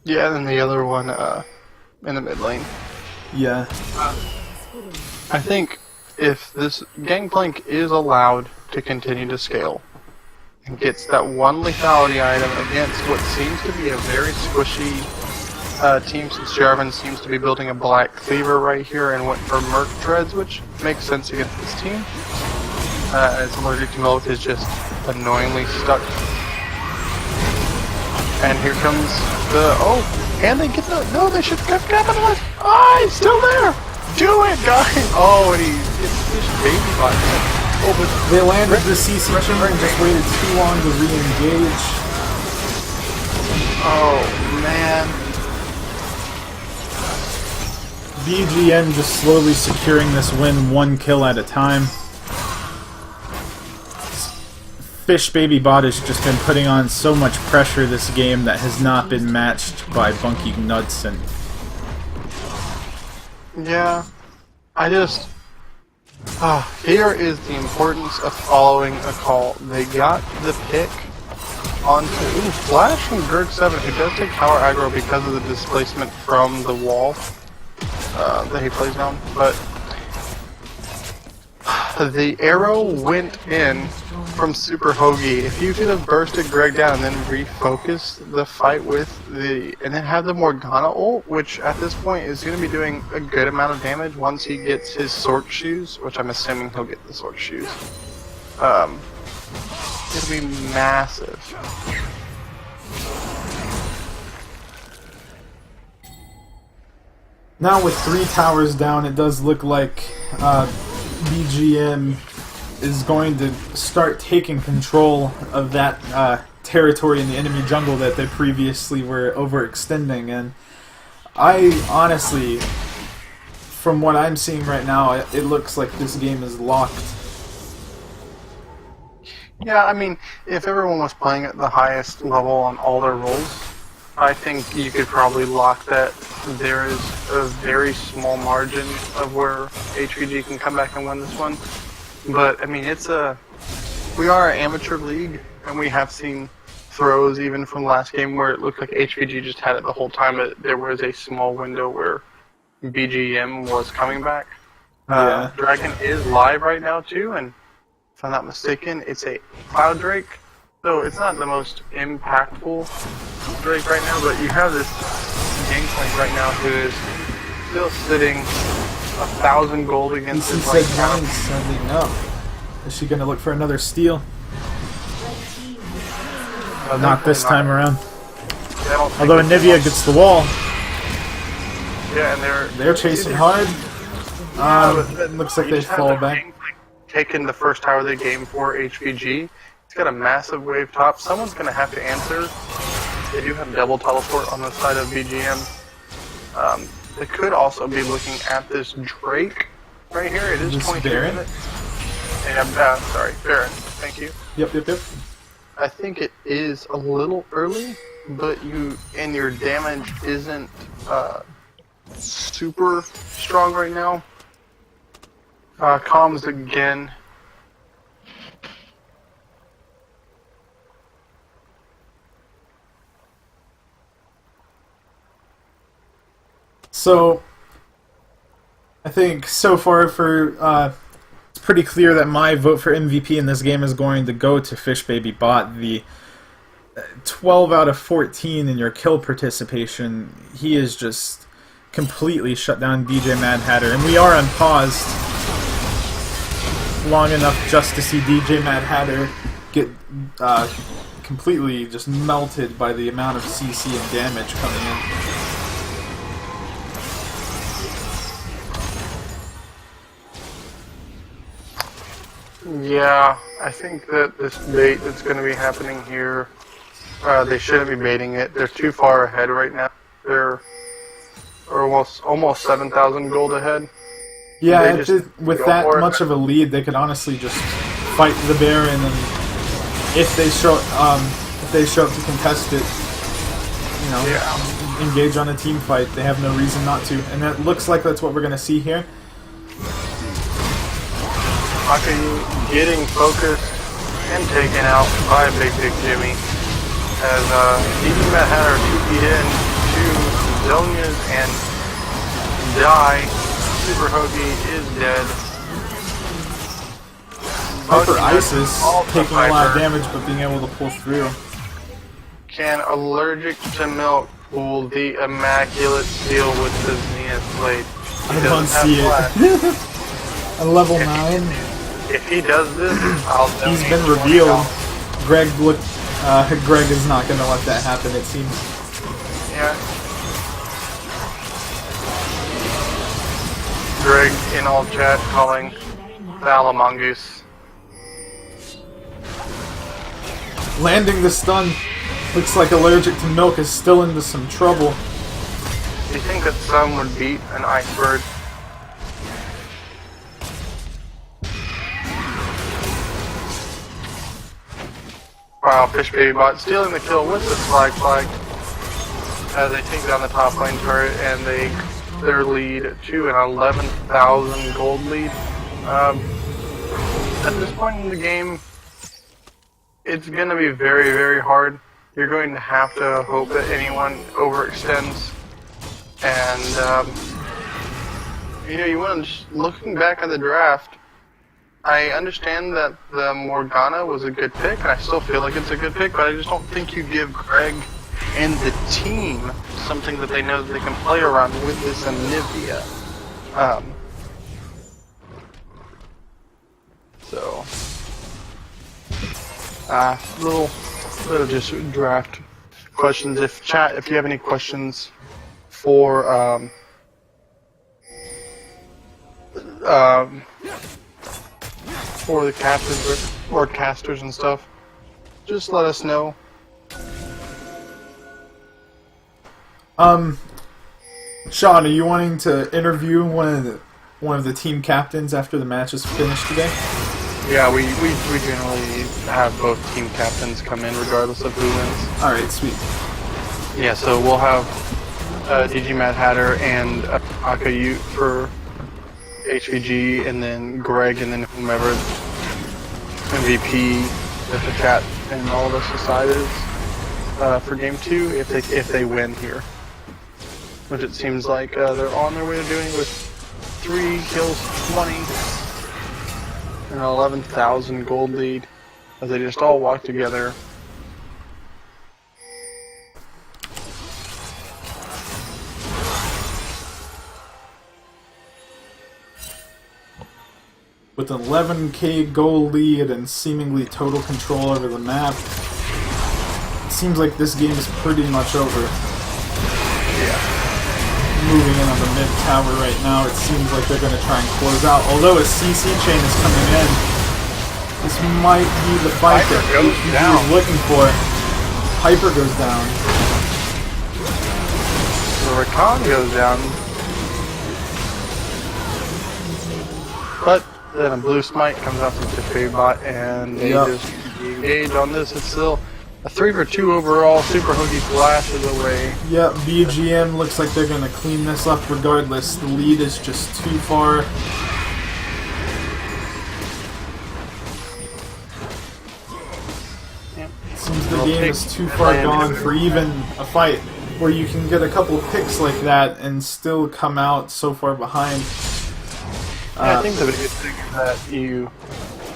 Yeah, and the other one in the mid lane. Yeah. I think if this Gangplank is allowed to continue to scale and gets that one lethality item against what seems to be a very squishy team, since Jarvan seems to be building a Black Cleaver right here and went for Merc Treads, which makes sense against this team. As Allergic to Milk is just annoyingly stuck. And here comes the... Oh! And they get the... No, they should have capitalized! Ah, he's still there! Do it, guys! Oh, and he gets baby bot. Oh, but they landed the CC chamber and just waited too long to re-engage. Oh, man. BGM just slowly securing this win 1 kill at a time. Fish Baby Bot has just been putting on so much pressure this game that has not been matched by Bunky Nuts. And yeah, I just... here is the importance of following a call. They got the pick onto... Ooh, Flash from Gurg7, who does take power aggro because of the displacement from the wall that he plays on, but the arrow went in from Super Hoagie. If you could have bursted Greg down and then refocused the fight with the... and then have the Morgana ult, which at this point is going to be doing a good amount of damage once he gets his Sword Shoes, which I'm assuming he'll get the Sword Shoes. It'll be massive. now with 3 towers down, it does look like BGM is going to start taking control of that territory in the enemy jungle that they previously were overextending. And I honestly, from what I'm seeing right now, it looks like this game is locked. Yeah, I mean, if everyone was playing at the highest level on all their roles, I think you could probably lock that. There is a very small margin of where HVG can come back and win this one. But, I mean, we are an amateur league, and we have seen throws even from last game where it looked like HVG just had it the whole time, but there was a small window where BGM was coming back. Dragon is live right now, too, and if I'm not mistaken, it's a Cloud Drake. So it's not the most impactful Drake right now, but you have this Gangplank right now who is still sitting 1,000 gold against his right now. Sending up. Is she going to look for another steal? Not this time around. Although Anivia gets the wall. Yeah, and they're chasing hard. Looks like they fall back. Taking the first tower of the game for HVG. It's got a massive wave top. Someone's going to have to answer. They do have double teleport on the side of BGM. They could also be looking at this Drake right here. It is 23 minutes. And, sorry, Baron. Thank you. Yep. I think it is a little early, but your damage isn't super strong right now. Comms again. So, I think so far it's pretty clear that my vote for MVP in this game is going to go to Fish Baby Bot. The 12 out of 14 in your kill participation, he is just completely shut down DJ Mad Hatter. And we are unpaused long enough just to see DJ Mad Hatter get completely just melted by the amount of CC and damage coming in. Yeah, I think that this bait that's going to be happening here, they shouldn't be baiting it. They're too far ahead right now. They're almost 7,000 gold ahead. Yeah, with that much of a lead, they could honestly just fight the Baron, and if they show up to contest it, you know, engage on a team fight. They have no reason not to, and that looks like that's what we're going to see here. Aki getting focused and taken out by Big Jimmy as DJ Mad Hatter 2-feet in to Zonia's and die. Super Hoagie is dead. Hyper Isis taking a lot of damage but being able to pull through. Can Allergic to Milk pull the Immaculate Seal with the Zenith Blade? I don't see it. At level 9. If he does this, I'll He's been revealed. Greg is not going to let that happen, it seems. Yeah. Greg in all chat calling Val a mongoose. Landing the stun. Looks like Allergic to Milk is still into some trouble. Do you think that some would beat an Icebird? Wow, Fish Baby Bot stealing the kill with the flag as they take down the top lane turret and their lead to an 11,000 gold lead. At this point in the game, it's going to be very, very hard. You're going to have to hope that anyone overextends. And, you know, you want to, looking back at the draft, I understand that the Morgana was a good pick, and I still feel like it's a good pick, but I just don't think you give Greg and the team something that they know that they can play around with this Anivia. Little just draft questions. If you have any questions for the captains or casters and stuff, just let us know. Sean, are you wanting to interview one of the team captains after the match is finished today? Yeah, we generally have both team captains come in regardless of who wins. Alright, sweet. Yeah, so we'll have DG Mad Hatter and Akayu for HVG, and then Greg, and then whomever MVP that the chat and all of us decided for game 2 if they win here, which it seems like they're on their way to doing with 3 kills, 20, and an 11,000 gold lead as they just all walk together. With an 11k goal lead and seemingly total control over the map, it seems like this game is pretty much over. Yeah. Moving in on the mid tower right now, it seems like they're going to try and close out. Although a CC chain is coming in, this might be the fight that HVG is looking for. Hyper goes down. The Rakan goes down. But then a blue smite comes out from Fish Baby Bot, and they just engage on this. It's still A 3 for 2 overall. Super Hoagie flashes away. Yeah, BGM looks like they're going to clean this up regardless. The lead is just too far. Seems the game is too far gone for even a fight where you can get a couple picks like that and still come out so far behind. I think the biggest thing is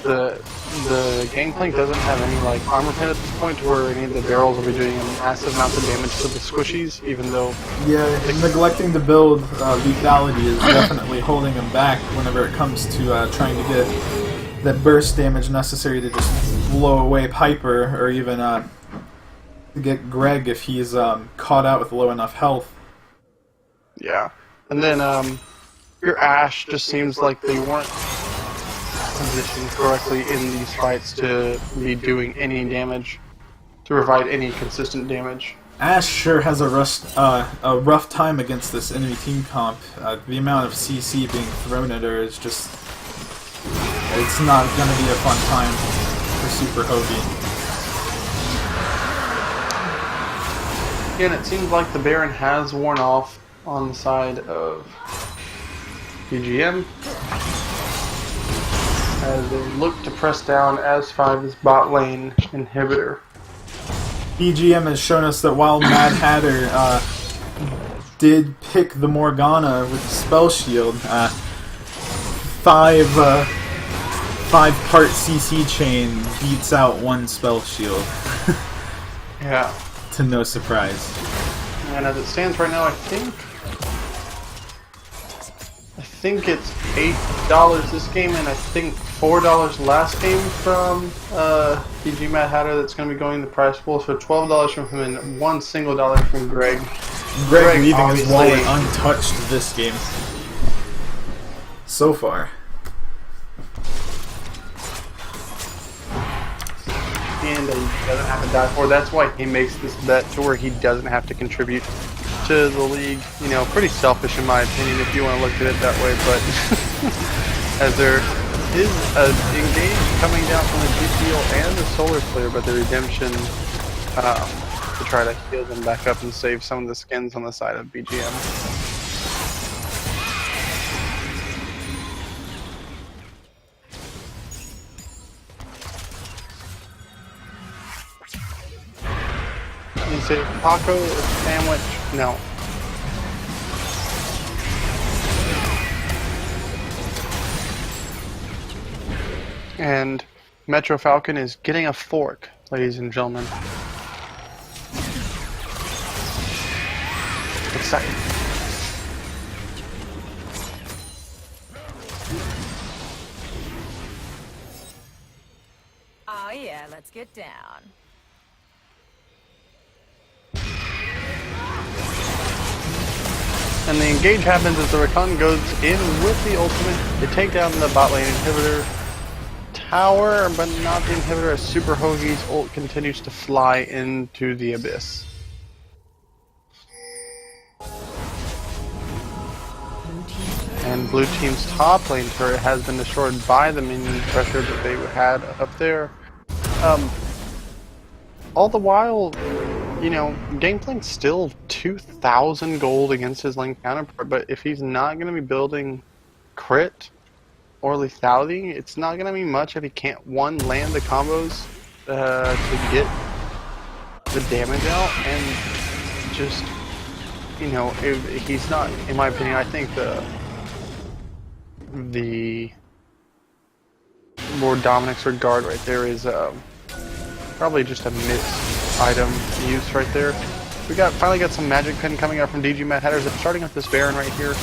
that the Gangplank doesn't have any like armor pin at this point to where any of the barrels will be doing massive amounts of damage to the squishies, even though... Yeah, neglecting to build lethality is definitely holding him back whenever it comes to trying to get that burst damage necessary to just blow away Piper, or even get Greg if he's caught out with low enough health. Yeah. And then your Ashe just seems like they weren't positioned correctly in these fights to be doing any damage, to provide any consistent damage. Ashe sure has a rough time against this enemy team comp. The amount of CC being thrown at her is just... It's not going to be a fun time for Super Hoagie. Again, it seems like the Baron has worn off on the side of BGM as they look to press down as5's bot lane inhibitor. BGM has shown us that while Mad Hatter did pick the Morgana with the spell shield, five-part CC chain beats out one spell shield. Yeah. To no surprise. And as it stands right now, I think it's $8 this game, and I think $4 last game from PG Mad Hatter that's going to be going the prize pool. So $12 from him and $1 single from Greg. Greg leaving his wallet untouched this game. So far. And he doesn't have to die for. That's why he makes this bet to where he doesn't have to contribute to the league. You know, pretty selfish in my opinion if you want to look at it that way, but as there is an engage coming down from the GPO and the solar clear, but the redemption to try to heal them back up and save some of the skins on the side of BGM. You say taco or sandwich? No. And Metro Falcon is getting a fork, ladies and gentlemen. Exciting. Oh yeah, let's get down. And the engage happens as the Rakan goes in with the ultimate. They take down the bot lane inhibitor tower, but not the inhibitor, as Super Hoagie's ult continues to fly into the abyss. And blue team's top lane turret has been destroyed by the minion pressure that they had up there. All the while, you know, Gameplank's still 2,000 gold against his lane counterpart, but if he's not going to be building crit or lethality, it's not going to be much if he can't, one, land the combos to get the damage out, and just, you know, if he's not, in my opinion, I think the more Dominic's regard right there is probably just a missed item use right there. We finally got some magic pin coming out from DG Mad Hatters. Starting with this Baron right here.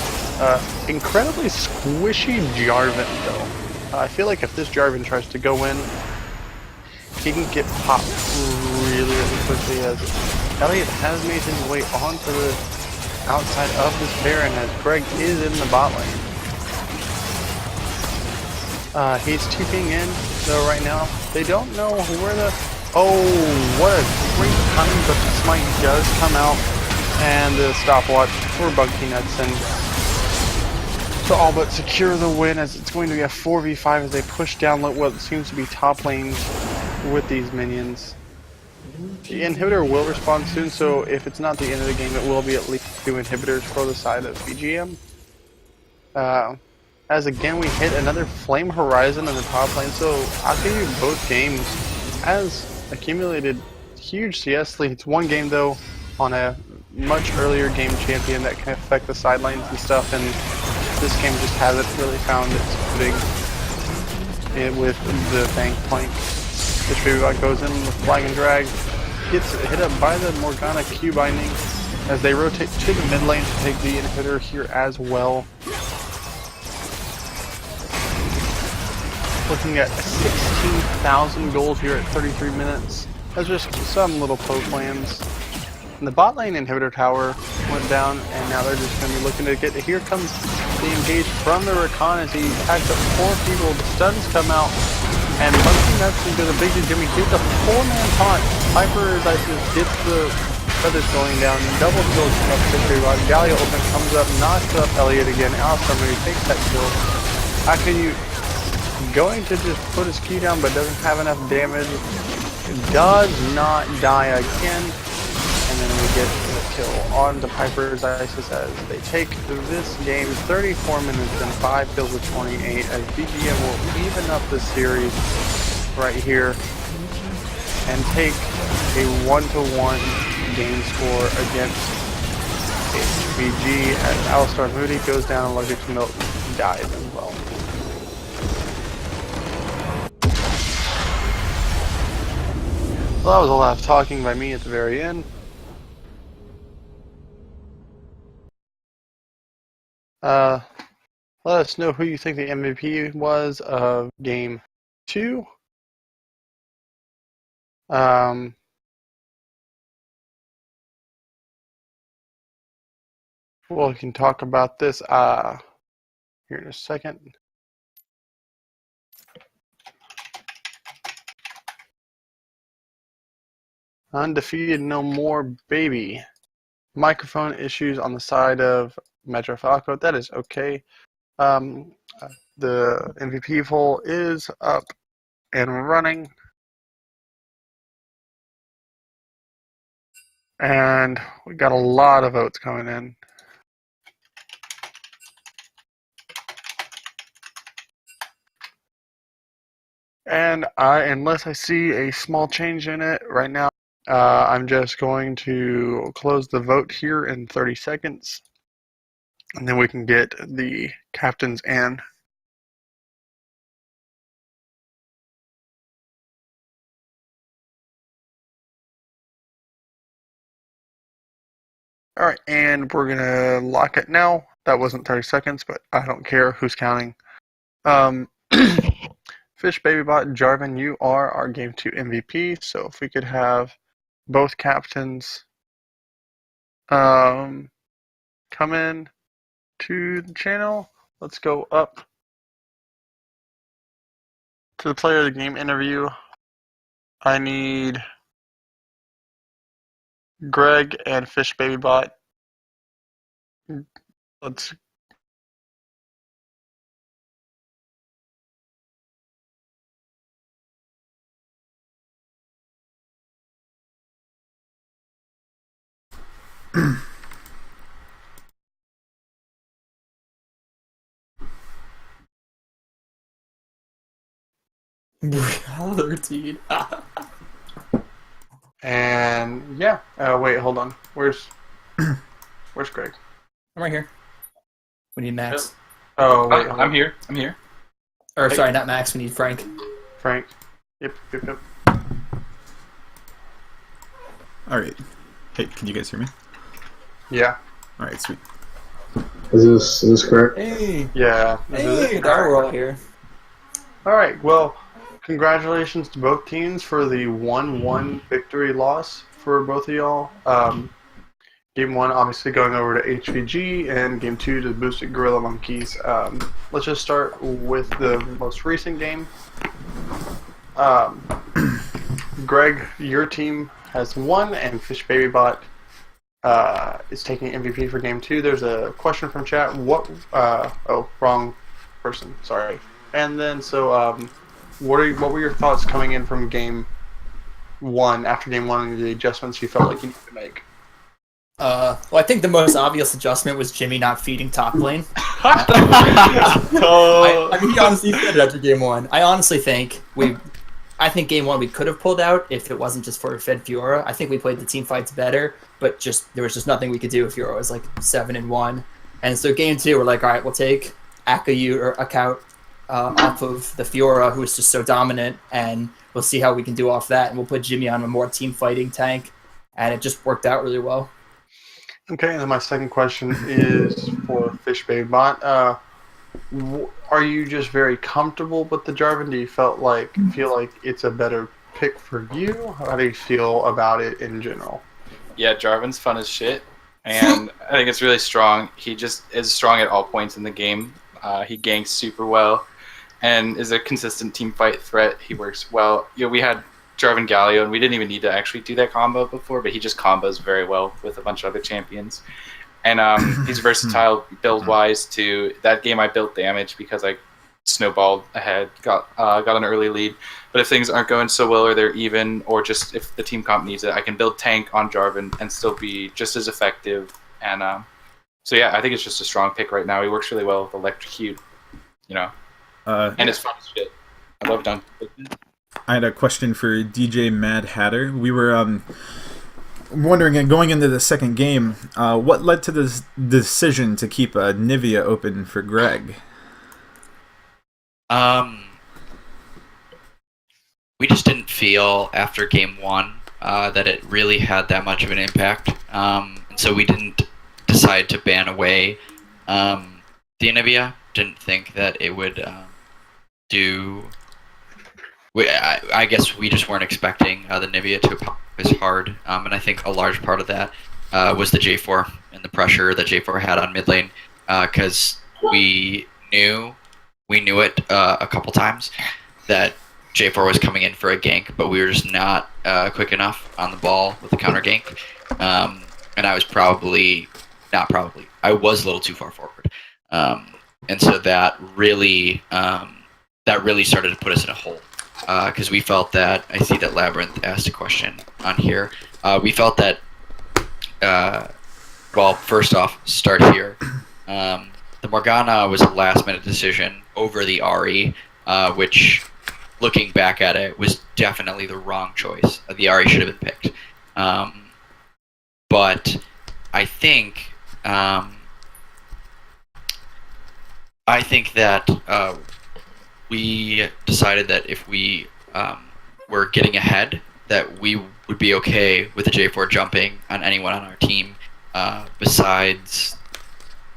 Incredibly squishy Jarvan though. I feel like if this Jarvan tries to go in, he can get popped really quickly, as Elliot has made his way onto the outside of this Baron as Greg is in the bot lane. He's TPing in though right now. They don't know where the... Oh, what a great timing, but the smite does come out, and the stopwatch for Bug Peanuts, and to all but secure the win, as it's going to be a 4v5 as they push down what seems to be top lane with these minions. The inhibitor will respawn soon, so if it's not the end of the game, it will be at least 2 inhibitors for the side of BGM. As again we hit another Flame Horizon in the top lane, so I'll give you both games has accumulated huge CS leads. One game though on a much earlier game champion that can affect the side lanes and stuff, and this game just hasn't really found its footing with the bank plank. This Baby goes in with flag and drag, gets hit up by the Morgana Q binding as they rotate to the mid lane to take the inhibitor here as well. Looking at 16,000 gold here at 33 minutes. That's just some little poke lands. And the bot lane inhibitor tower went down, and now they're just going to be looking to get. Here comes the engage from the Rakan as he packs up 4 people. The stuns come out, and Monkey Nuts does a big Jimmy gets a 4-man taunt. Piper gets the feathers going down, double kills up Victory Rod. Gallia ultimate comes up, knocks up Elliot again. Alistar maybe takes that kill. How can you going to just put his Q down but doesn't have enough damage? Does not die again. And then we get the kill on to Piper's Isis as they take this game 34 minutes and 5 kills of 28 as BGM will even up the series right here and take a 1-1 game score against HVG as Alistar Moody goes down and Luggage Milk dies as well. Well, that was a lot of talking by me at the very end. Let us know who you think the MVP was of Game 2. Well, we can talk about this here in a second. Undefeated no more, baby. Microphone issues on the side of Metro Falco. That is okay. The MVP poll is up and running. And we got a lot of votes coming in. And unless I see a small change in it right now, I'm just going to close the vote here in 30 seconds. And then we can get the captains in. Alright, and we're going to lock it now. That wasn't 30 seconds, but I don't care who's counting. Fish Babybot, Jarvan, you are our Game 2 MVP. So if we could have both captains come in to the channel. Let's go up to the player of the game interview. I need Greg and Fish Babybot. Let's Reality. and yeah. Wait, hold on. Where's Greg? I'm right here. We need Max. Oh wait, I'm here. I'm here. Or Hey. sorry, not Max. We need Frank. Frank. Yep. All right. Hey, can you guys hear me? Yeah. All right, sweet. Is this correct? Hey. Yeah. Hey. Now we're all here. All right. Well, congratulations to both teams for the 1-1 victory loss for both of y'all. Game 1 obviously going over to HVG, and Game 2 to Boosted Gorilla Monkeys. Let's just start with the most recent game. Greg, your team has won, and Fish Babybot is taking MVP for Game 2. There's a question from chat. What? Oh, wrong person. Sorry. And then, so, what were your thoughts coming in from Game one after game one and the adjustments you felt like you needed to make? Well, I think the most obvious adjustment was Jimmy not feeding top lane. I mean, he honestly said it after game one. I honestly think I think game one we could have pulled out if it wasn't just for Fed Fiora. I think we played the team fights better, but there was just nothing we could do if Fiora was like 7-1. And so game two, we're like, all right, we'll take Akaut off of the Fiora, who is just so dominant, and we'll see how we can do off that. And we'll put Jimmy on a more team fighting tank, and it just worked out really well. Okay, and then my second question is for FishBaitBot. Are you just very comfortable with the Jarvan? Do you feel like it's a better pick for you? How do you feel about it in general? Yeah, Jarvan's fun as shit, and I think it's really strong. He just is strong at all points in the game. He ganks super well, and is a consistent team fight threat. He works well. We had Jarvan Galio, and we didn't even need to actually do that combo before, but he just combos very well with a bunch of other champions. And he's versatile build-wise too. That game I built damage because I snowballed ahead, got an early lead. But if things aren't going so well or they're even, or just if the team comp needs it, I can build tank on Jarvan and still be just as effective. And so yeah, I think it's just a strong pick right now. He works really well with Electrocute, and it's fun as shit. I love Dunk. I had a question for DJ Mad Hatter. We were wondering, going into the second game, what led to this decision to keep Nivea open for Greg? We just didn't feel after game one that it really had that much of an impact, and so we didn't decide to ban away the Nivea. Didn't think that it would do. I guess we just weren't expecting the Nivea to pop as hard, and I think a large part of that was the J4 and the pressure that J4 had on mid lane, because we knew it a couple times that J4 was coming in for a gank, but we were just not quick enough on the ball with the counter gank, and I was I was a little too far forward, and so that really started to put us in a hole. Because we felt that, I see that Labyrinth asked a question on here. We felt that, well, first off, start here. The Morgana was a last-minute decision over the Ahri, which, looking back at it, was definitely the wrong choice. The Ahri should have been picked. But I think that we decided that if we were getting ahead, that we would be okay with the J4 jumping on anyone on our team besides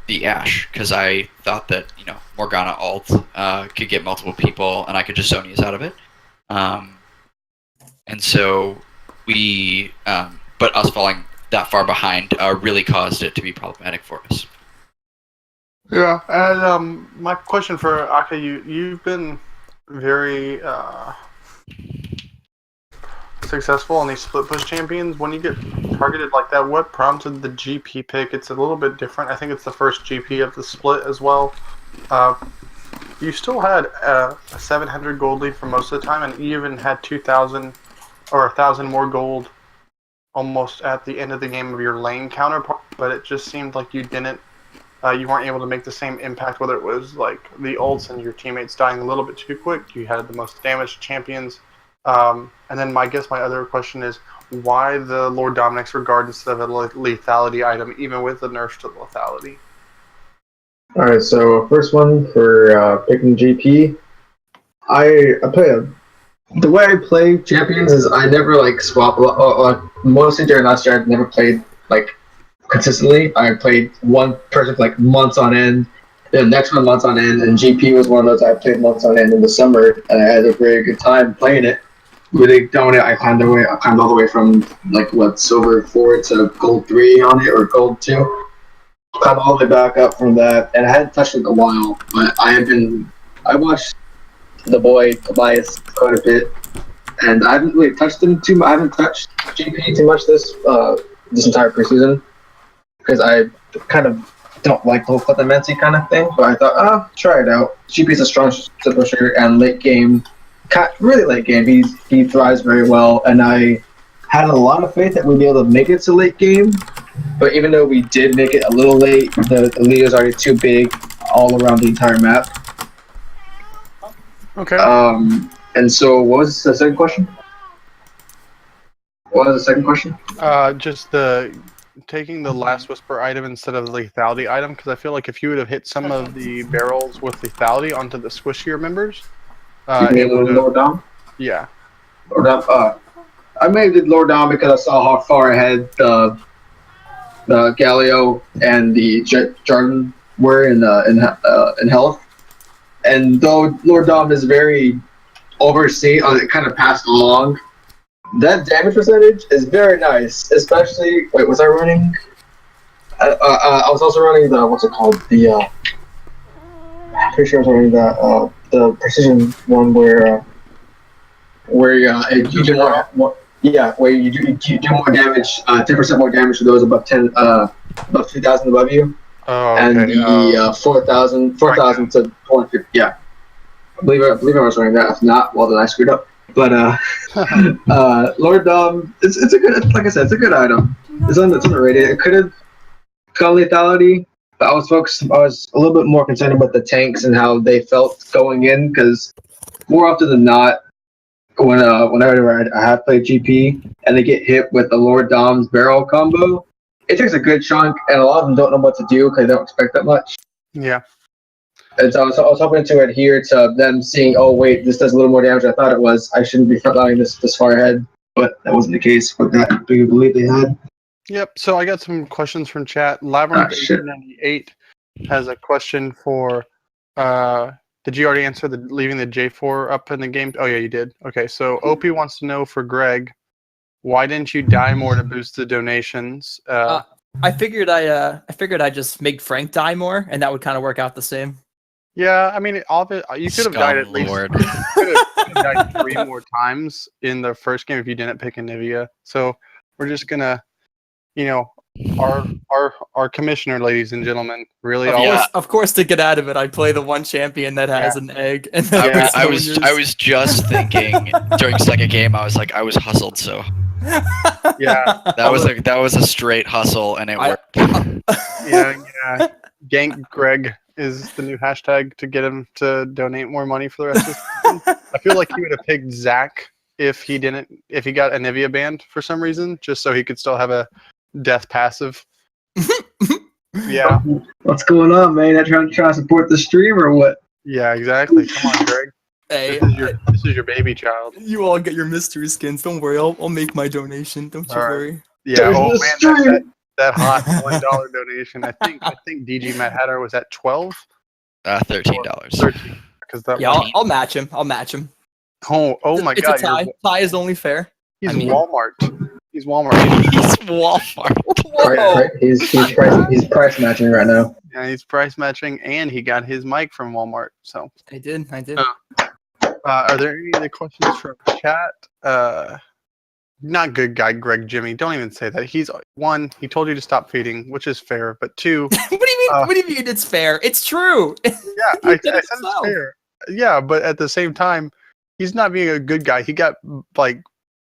the Ashe, because I thought that Morgana ult could get multiple people and I could just Zonias out of it. And so we, but us falling that far behind really caused it to be problematic for us. Yeah, and my question for Aka, you've been very successful on these split push champions. When you get targeted like that, what prompted the GP pick? It's a little bit different. I think it's the first GP of the split as well. You still had a 700 gold lead for most of the time, and you even had 2,000 or 1,000 more gold almost at the end of the game of your lane counterpart, but it just seemed like you didn't. You weren't able to make the same impact, whether it was like the ults and your teammates dying a little bit too quick. You had the most damaged champions. And then my other question is, why the Lord Dominic's regard instead of a lethality item, even with the nerf to lethality? Alright, so first one for picking GP. I play the way I play champions is I never swap. Mostly during last year, I never played consistently. I played one person for months on end, then the next one months on end, and GP was one of those I played months on end in the summer, and I had a very good time playing it. Really dominant. I climbed all the way from silver 4 to gold 3 on it, or gold 2. Climbed all the way back up from that, and I hadn't touched it in a while, but I watched the boy Tobias quite a bit, and I haven't really touched him too much. I haven't touched GP too much this entire preseason, because I kind of don't like the whole Clemency kind of thing, but I thought, try it out. GP is a strong pusher, and late game, really late game. He thrives very well, and I had a lot of faith that we'd be able to make it to late game. But even though we did make it a little late, the lead was already too big all around the entire map. Okay. And so, what was the second question? What was the second question? Just taking the Last Whisper item instead of the lethality item, because I feel like if you would have hit some of the barrels with lethality onto the squishier members, You mean Lord Dom? yeah. Lord Dom. I may have did Lord Dom because I saw how far ahead the Galio and the Jargon were in health, and though Lord Dom is very overseen, it kind of passed along. That damage percentage is very nice, especially. Wait, was I running? I was also running the what's it called? I'm pretty sure I was running the precision one where you do more. Yeah, where you do more damage, 10% more damage to those above 2,000 above you, Oh, okay. and the 4,000 to 450. Yeah, I believe I was running that. If not, well then I screwed up. But Lord Dom, it's a good, like I said, it's a good item. It's underrated. It could have gone lethality, but I was a little bit more concerned about the tanks and how they felt going in, because more often than not, whenever I have played GP and they get hit with the Lord Dom's barrel combo, it takes a good chunk, and a lot of them don't know what to do because they don't expect that much. Yeah. And so I was hoping to adhere to them seeing, oh wait, this does a little more damage than I thought it was. I shouldn't be frontlining this far ahead, but that wasn't the case with that big of a lead they had. Yep. So I got some questions from chat. Labyrinth 1898 has a question for. Did you already answer leaving the J4 up in the game? Oh yeah, you did. Okay. So OP wants to know for Greg, why didn't you die more to boost the donations? I figured I'd just make Frank die more, and that would kind of work out the same. Yeah, I mean, all of it. You could have died at least. Lord. You could have died 3 more times in the first game if you didn't pick Anivia. So we're just gonna, our commissioner, ladies and gentlemen, really. Of course, to get out of it, I play the one champion that has an egg. And I was just thinking during second game. I was like, I was hustled so. Yeah, that was a straight hustle, and it worked. Yeah. Gank Greg is the new hashtag to get him to donate more money for the rest of the season. I feel like he would have picked Zach if he got Anivia banned for some reason, just so he could still have a death passive. Yeah. What's going on, man? I trying to support the stream or what? Yeah, exactly. Come on, Greg. Hey, this is your baby child. You all get your mystery skins. Don't worry, I'll make my donation. Don't you worry. Yeah. Oh man, that hot $1 donation. I think DG Matt Hatter was at $12. $13. $13. Because that. Yeah, I'll match him. I'll match him. Oh my God! It's a tie. Tie is only fair. He's Walmart. He's Walmart. He's Walmart. Right. He's price matching right now. Yeah, he's price matching, and he got his mic from Walmart. So I did. Are there any other questions from chat? Not good guy, Greg Jimmy. Don't even say that. He told you to stop feeding, which is fair. But 2, what do you mean? What do you mean it's fair? It's true. Yeah, I said it's fair. Yeah, but at the same time, he's not being a good guy. He got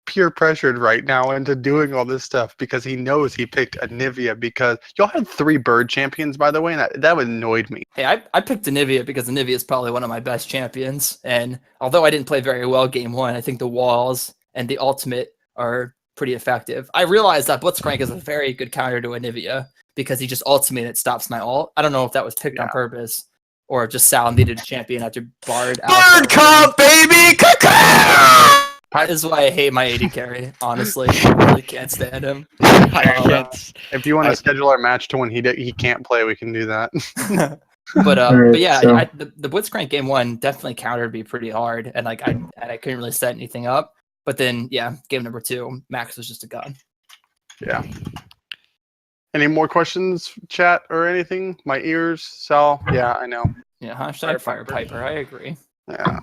peer pressured right now into doing all this stuff because he knows he picked Anivia, because y'all had 3 bird champions, by the way, and that annoyed me. Hey, I picked Anivia because Anivia is probably one of my best champions, and although I didn't play very well game 1, I think the walls and the ultimate are pretty effective. I realized that Blitzcrank is a very good counter to Anivia because he just ultimates and it stops my ult. I don't know if that was picked on purpose or just Sal needed a champion after Bard. Bird comp, baby! That is why I hate my AD carry, honestly. I really can't stand him. If you want to schedule our match to when he can't play, we can do that. But yeah, the Blitzcrank game 1 definitely countered me pretty hard, and I couldn't really set anything up. But then game number 2, Max was just a gun. Yeah. Any more questions, chat or anything? My ears, Sal. Yeah, I know. Yeah, hashtag Fire Piper. I agree. Yeah.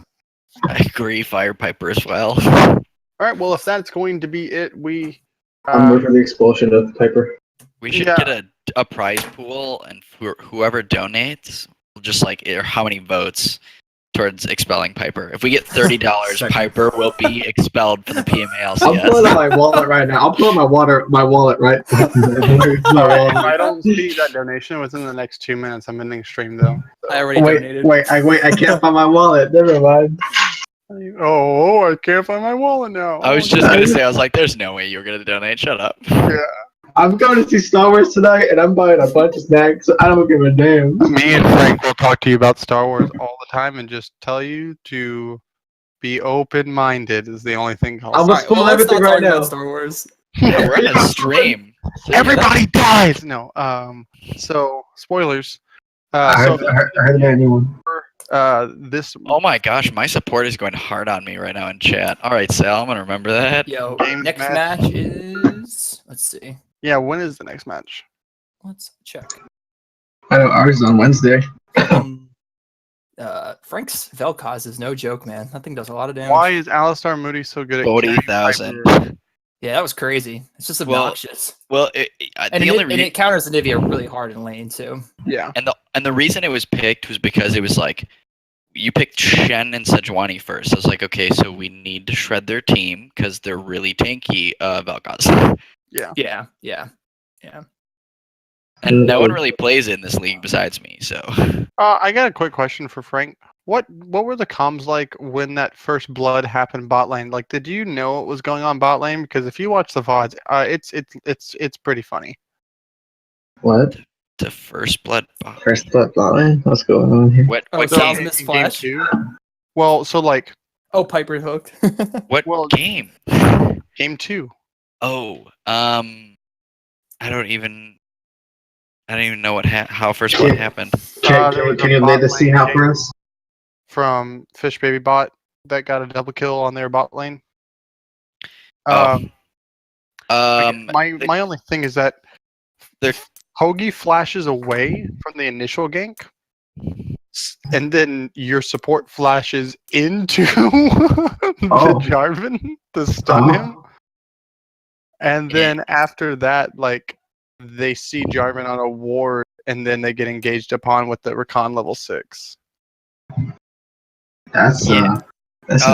I agree, Fire Piper as well. All right, well, if that's going to be it, I'm ready for the expulsion of Piper. We should get a prize pool, and whoever donates, just how many votes, towards expelling Piper. If we get $30, Second. Piper will be expelled from the PMA I'm pulling out LCS. my wallet right now. I'll pull out my wallet right. Alright, if I don't see that donation within the next 2 minutes, I'm ending stream though. I already Wait, donated. I can't find my wallet. Never mind. Oh, I can't find my wallet now. I was just gonna say, I was like, "There's no way you're gonna donate. Shut up." I'm going to see Star Wars tonight, and I'm buying a bunch of snacks. So I don't give a damn. Me and Frank will talk to you about Star Wars all the time and just tell you to be open-minded is the only thing. I'm All gonna right, spoil well, let's everything not right talk about now. Star Wars. Yeah, we're in a stream. Everybody dies. No. So spoilers. I heard about a new one. This Oh my gosh, my support is going hard on me right now in chat. All right, Sal, I'm gonna remember that. Yo, Game next match. match is. Let's see. yeah. When is the next match? Let's check. I know ours is on Wednesday. Frank's Vel'Koz is no joke, man. That thing does a lot of damage. Why is Alistar Moody so good at 40,000. carrying Yeah, that was crazy. It's just Well, obnoxious. Well, And, the only and it counters Anivia really hard in lane too. Yeah. and the reason it was picked was because it was like you picked Shen and Sejuani first. I was like, okay, so we need to shred their team because they're really tanky. Vel'Koz. Yeah. And no one really plays in this league besides me, so. I got a quick question for Frank. What were the comms like when that first blood happened bot lane? Like, did you know what was going on bot lane? Because if you watch the VODs, it's pretty funny. What? The first blood. First blood line? What's going on here? What Oh, game? Salzman's Game flash. 2? Well, so like Oh, Piper hooked. What Well- game? game 2. Oh, I don't even know how first blood happened. there Can was a you lay bot the scene lane out game for us? from Fish Baby Bot that got a double kill on their bot lane. Oh. My only thing is that There- Hoagie flashes away from the initial gank, and then your support flashes into the Jarvan to stun him. And then after that, like, they see Jarvan on a ward, and then they get engaged upon with the Recon level 6. That's Yeah. that's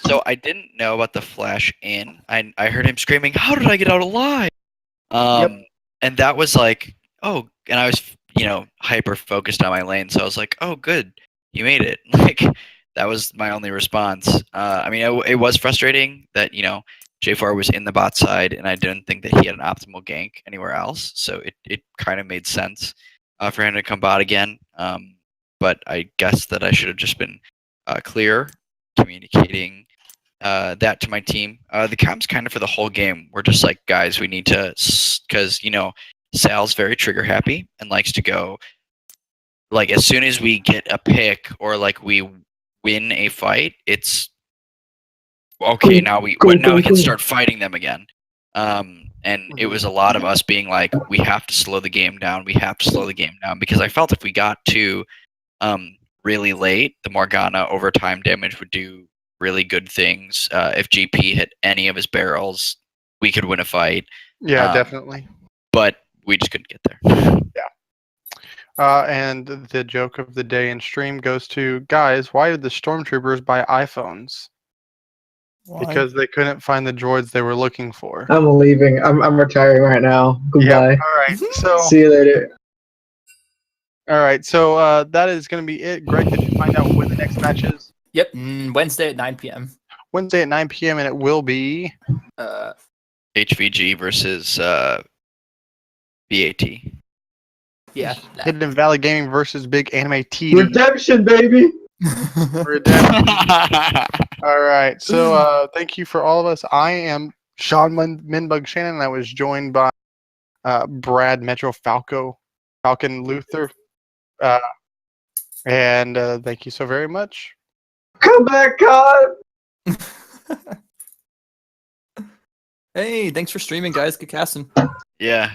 So I didn't know about the flash in. I heard him screaming, "How did I get out alive?" And that was like, oh, and I was, hyper focused on my lane, so I was like, oh, good, you made it. Like, that was my only response. I mean, it was frustrating that, J4 was in the bot side, and I didn't think that he had an optimal gank anywhere else, so it kind of made sense for him to come bot again. But I guess that I should have just been clear, communicating that to my team. The comms kind of for the whole game were just like, guys, we need to, because Sal's very trigger happy and likes to go, like, as soon as we get a pick or like we win a fight, it's okay. Now we can start fighting them again. And it was a lot of us being like, we have to slow the game down. We have to slow the game down, because I felt if we got to really late, the Morgana overtime damage would do really good things. If GP hit any of his barrels, we could win a fight. Yeah, definitely. But we just couldn't get there. And the joke of the day in stream goes to, guys, why did the stormtroopers buy iPhones? Because they couldn't find the droids they were looking for. I'm leaving. I'm retiring right now. Goodbye. All right. So See you later. all right. So that is going to be it. Greg, did you find out when the next match is? Yep, Wednesday at 9 p.m. Wednesday at 9 p.m. and it will be. HVG versus BAT. Yeah. Hidden Valley Gaming versus Big Anime TD. Redemption, baby. Redemption. All right. So thank you for all of us. I am Sean Minbug Shannon, and I was joined by Brad Metro Falcon Luther. And thank you so very much. Come back, God. Hey, thanks for streaming, guys. Good casting. Yeah.